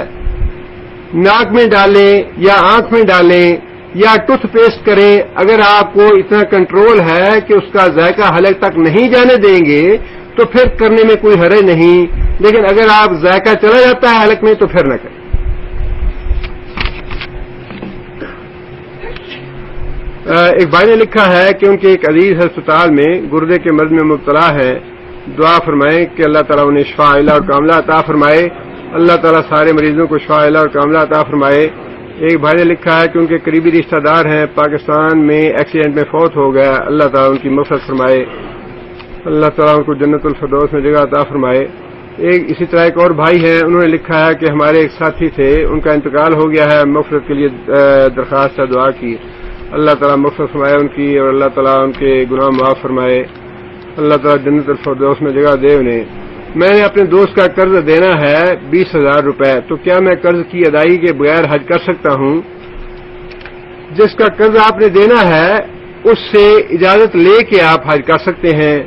ناک میں ڈالیں یا آنکھ میں ڈالیں یا ٹوتھ پیسٹ کریں، اگر آپ کو اتنا کنٹرول ہے کہ اس کا ذائقہ حلق تک نہیں جانے دیں گے تو پھر کرنے میں کوئی حرج نہیں. لیکن اگر آپ ذائقہ چلا جاتا ہے حلق میں تو پھر نہ کریں. ایک بھائی نے لکھا ہے کہ ان کے ایک عزیز ہسپتال میں گردے کے مرض میں مبتلا ہے، دعا فرمائیں کہ اللہ تعالیٰ انہیں شفا عاجلہ اور کاملہ عطا فرمائے. اللہ تعالیٰ سارے مریضوں کو شفا عاجلہ اور کاملہ عطا فرمائے. ایک بھائی نے لکھا ہے کہ ان کے قریبی رشتہ دار ہیں، پاکستان میں ایکسیڈنٹ میں فوت ہو گیا، اللہ تعالیٰ ان کی مغفرت فرمائے، اللہ تعالیٰ ان کو جنت الفردوس میں جگہ عطا فرمائے. اسی طرح ایک اور بھائی ہیں، انہوں نے لکھا ہے کہ ہمارے ایک ساتھی تھے، ان کا انتقال ہو گیا ہے، مغفرت کے لیے درخواست ہے، دعا کی. اللہ تعالیٰ مغفرت فرمائے ان کی اور اللہ تعالیٰ ان کے گناہ معاف فرمائے، اللہ تعالیٰ جنت الفردوس میں جگہ دے انہیں. میں نے اپنے دوست کا قرض دینا ہے 20,000 روپے، تو کیا میں قرض کی ادائیگی کے بغیر حج کر سکتا ہوں؟ جس کا قرض آپ نے دینا ہے اس سے اجازت لے کے آپ حج کر سکتے ہیں.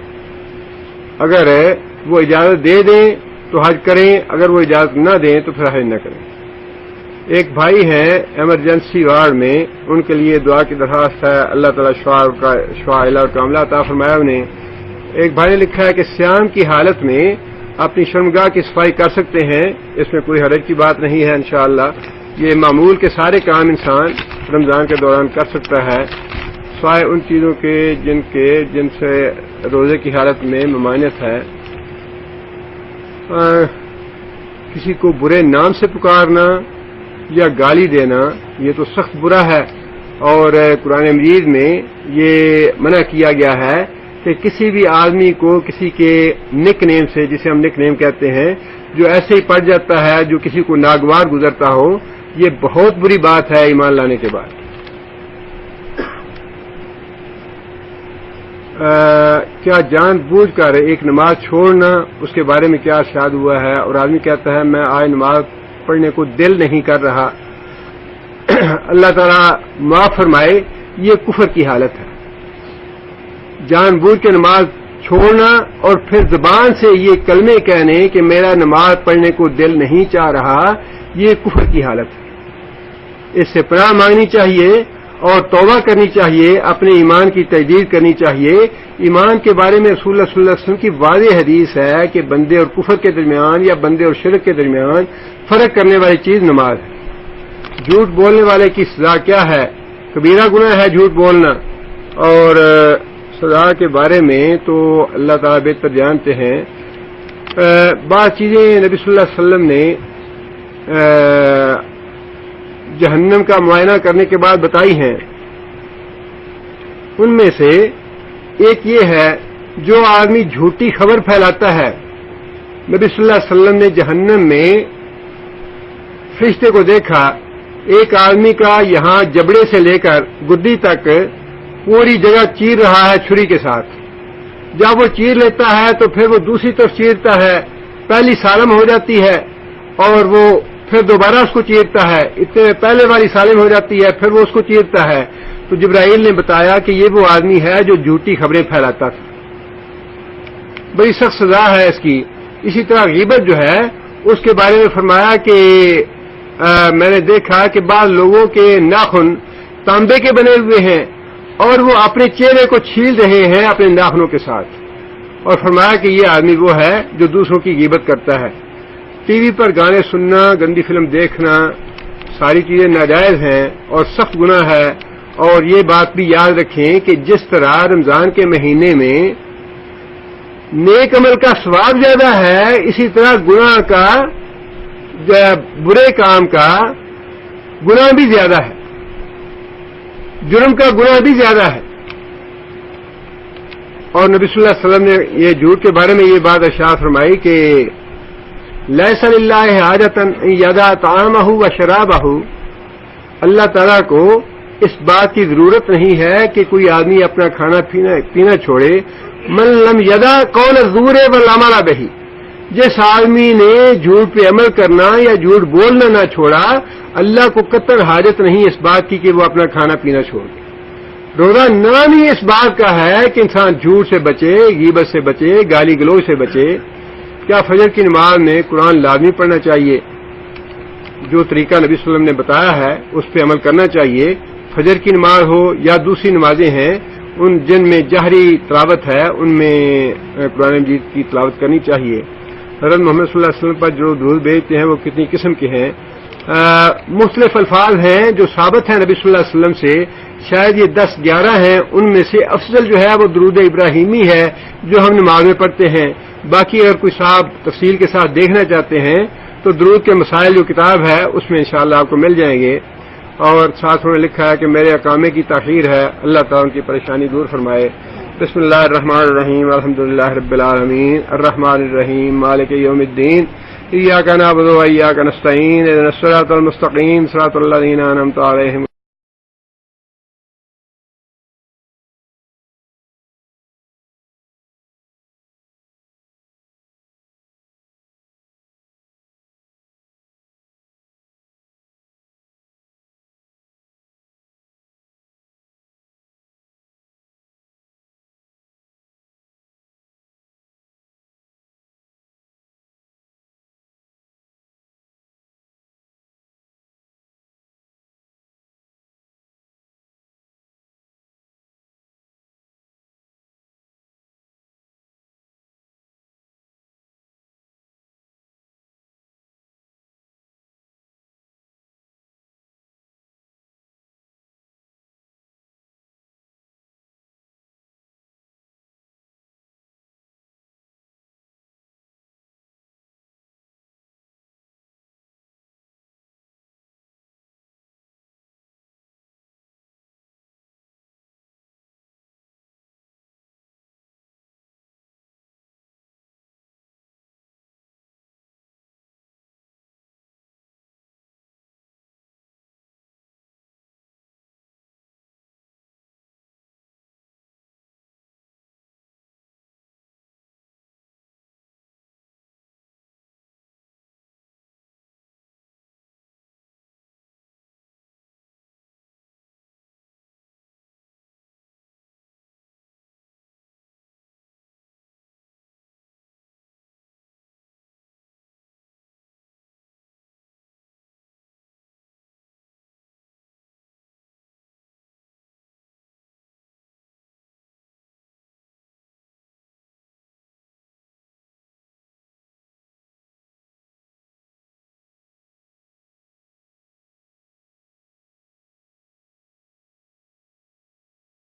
اگر وہ اجازت دے دیں تو حج کریں، اگر وہ اجازت نہ دیں تو پھر حج نہ کریں۔ ایک بھائی ہیں ایمرجنسی وارڈ میں، ان کے لیے دعا کی درخواست ہے، اللہ تعالیٰ شفا علاج کاملہ عطا فرمایا انہیں۔ ایک بھائی نے لکھا ہے کہ صیام کی حالت میں اپنی شرمگاہ کی صفائی کر سکتے ہیں، اس میں کوئی حرج کی بات نہیں ہے انشاءاللہ۔ یہ معمول کے سارے کام انسان رمضان کے دوران کر سکتا ہے، سوائے ان چیزوں کے جن سے روزے کی حالت میں ممانعت ہے۔ کسی کو برے نام سے پکارنا یا گالی دینا یہ تو سخت برا ہے، اور قرآن مجید میں یہ منع کیا گیا ہے کہ کسی بھی آدمی کو کسی کے نک نیم سے، جسے ہم نک نیم کہتے ہیں، جو ایسے ہی پڑ جاتا ہے، جو کسی کو ناگوار گزرتا ہو، یہ بہت بری بات ہے ایمان لانے کے بعد۔ کیا جان بوجھ کر ایک نماز چھوڑنا، اس کے بارے میں کیا ارشاد ہوا ہے؟ اور آدمی کہتا ہے میں آج نماز پڑھنے کو دل نہیں کر رہا، اللہ تعالیٰ معاف فرمائے، یہ کفر کی حالت ہے۔ جان بوجھ کے نماز چھوڑنا اور پھر زبان سے یہ کلمے کہنے کہ میرا نماز پڑھنے کو دل نہیں چاہ رہا، یہ کفر کی حالت ہے۔ اس سے پناہ مانگنی چاہیے اور توبہ کرنی چاہیے، اپنے ایمان کی تجدید کرنی چاہیے۔ ایمان کے بارے میں رسول اللہ صلی اللہ علیہ وسلم کی واضح حدیث ہے کہ بندے اور کفر کے درمیان یا بندے اور شرک کے درمیان فرق کرنے والی چیز نماز ہے۔ جھوٹ بولنے والے کی سزا کیا ہے؟ کبیرہ گناہ ہے جھوٹ بولنا، اور سزا کے بارے میں تو اللہ تعالیٰ بہتر جانتے ہیں۔ بعض چیزیں نبی صلی اللہ علیہ وسلم نے جہنم کا معائنہ کرنے کے بعد بتائی ہیں، ان میں سے ایک یہ ہے جو آدمی جھوٹی خبر پھیلاتا ہے۔ نبی صلی اللہ علیہ وسلم نے جہنم میں فرشتے کو دیکھا، ایک آدمی کا یہاں جبڑے سے لے کر گدی تک پوری جگہ چیر رہا ہے چھری کے ساتھ۔ جب وہ چیر لیتا ہے تو پھر وہ دوسری طرف چیرتا ہے، پہلی سالم ہو جاتی ہے اور وہ پھر دوبارہ اس کو چیرتا ہے، اتنے پہلے والی سالم ہو جاتی ہے، پھر وہ اس کو چیرتا ہے۔ تو جبرائیل نے بتایا کہ یہ وہ آدمی ہے جو جھوٹی خبریں پھیلاتا تھا، بڑی سخت سزا ہے اس کی۔ اسی طرح غیبت جو ہے اس کے بارے میں فرمایا کہ میں نے دیکھا کہ بعض لوگوں کے ناخن تانبے کے بنے ہوئے ہیں اور وہ اپنے چہرے کو چھیل رہے ہیں اپنے ناخنوں کے ساتھ، اور فرمایا کہ یہ آدمی وہ ہے جو دوسروں کی غیبت کرتا ہے۔ ٹی وی پر گانے سننا، گندی فلم دیکھنا، ساری چیزیں ناجائز ہیں اور سخت گناہ ہے۔ اور یہ بات بھی یاد رکھیں کہ جس طرح رمضان کے مہینے میں نیک عمل کا ثواب زیادہ ہے، اسی طرح گناہ کا، برے کام کا گناہ بھی زیادہ ہے، جرم کا گناہ بھی زیادہ ہے۔ اور نبی صلی اللہ علیہ وسلم نے یہ جھوٹ کے بارے میں یہ بات ارشاد فرمائی کہ لیس للہ حاجۃ ان یدع طعامہ و شرابہ، اللہ تعالیٰ کو اس بات کی ضرورت نہیں ہے کہ کوئی آدمی اپنا کھانا پینا چھوڑے۔ من لم یدع قول الزور والعمل بہ، جس آدمی نے جھوٹ پہ عمل کرنا یا جھوٹ بولنا نہ چھوڑا، اللہ کو قطر حاجت نہیں اس بات کی کہ وہ اپنا کھانا پینا چھوڑ دے۔ روزہ نام ہی اس بات کا ہے کہ انسان جھوٹ سے بچے، غیبت سے بچے، گالی گلوچ سے بچے۔ کیا فجر کی نماز میں قرآن لازمی پڑھنا چاہیے؟ جو طریقہ نبی صلی اللہ علیہ وسلم نے بتایا ہے اس پہ عمل کرنا چاہیے۔ فجر کی نماز ہو یا دوسری نمازیں ہیں ان جن میں جہری تلاوت ہے ان میں قرآن مجید کی تلاوت کرنی چاہیے۔ حضرت محمد صلی اللہ علیہ وسلم پر جو درود بھیجتے ہیں وہ کتنی قسم کے ہیں؟ مختلف الفاظ ہیں جو ثابت ہیں نبی صلی اللہ علیہ وسلم سے، شاید یہ 10-11 ہیں، ان میں سے افضل جو ہے وہ درود ابراہیمی ہے جو ہم نماز میں پڑھتے ہیں۔ باقی اگر کوئی صاحب تفصیل کے ساتھ دیکھنا چاہتے ہیں تو درود کے مسائل جو کتاب ہے اس میں انشاءاللہ آپ کو مل جائیں گے۔ اور ساتھ انہوں نے لکھا ہے کہ میرے اقامے کی تاخیر ہے، اللہ تعالیٰ ان کی پریشانی دور فرمائے۔ بسم اللہ الرحمن الرحیم، الحمدللہ رب العالمین، الرحمن الرحیم، مالک یوم الدین، ایاک نعبد و ایاک نستعین، اہدنا الصراط المستقیم، صراط الذین انعمت علیہم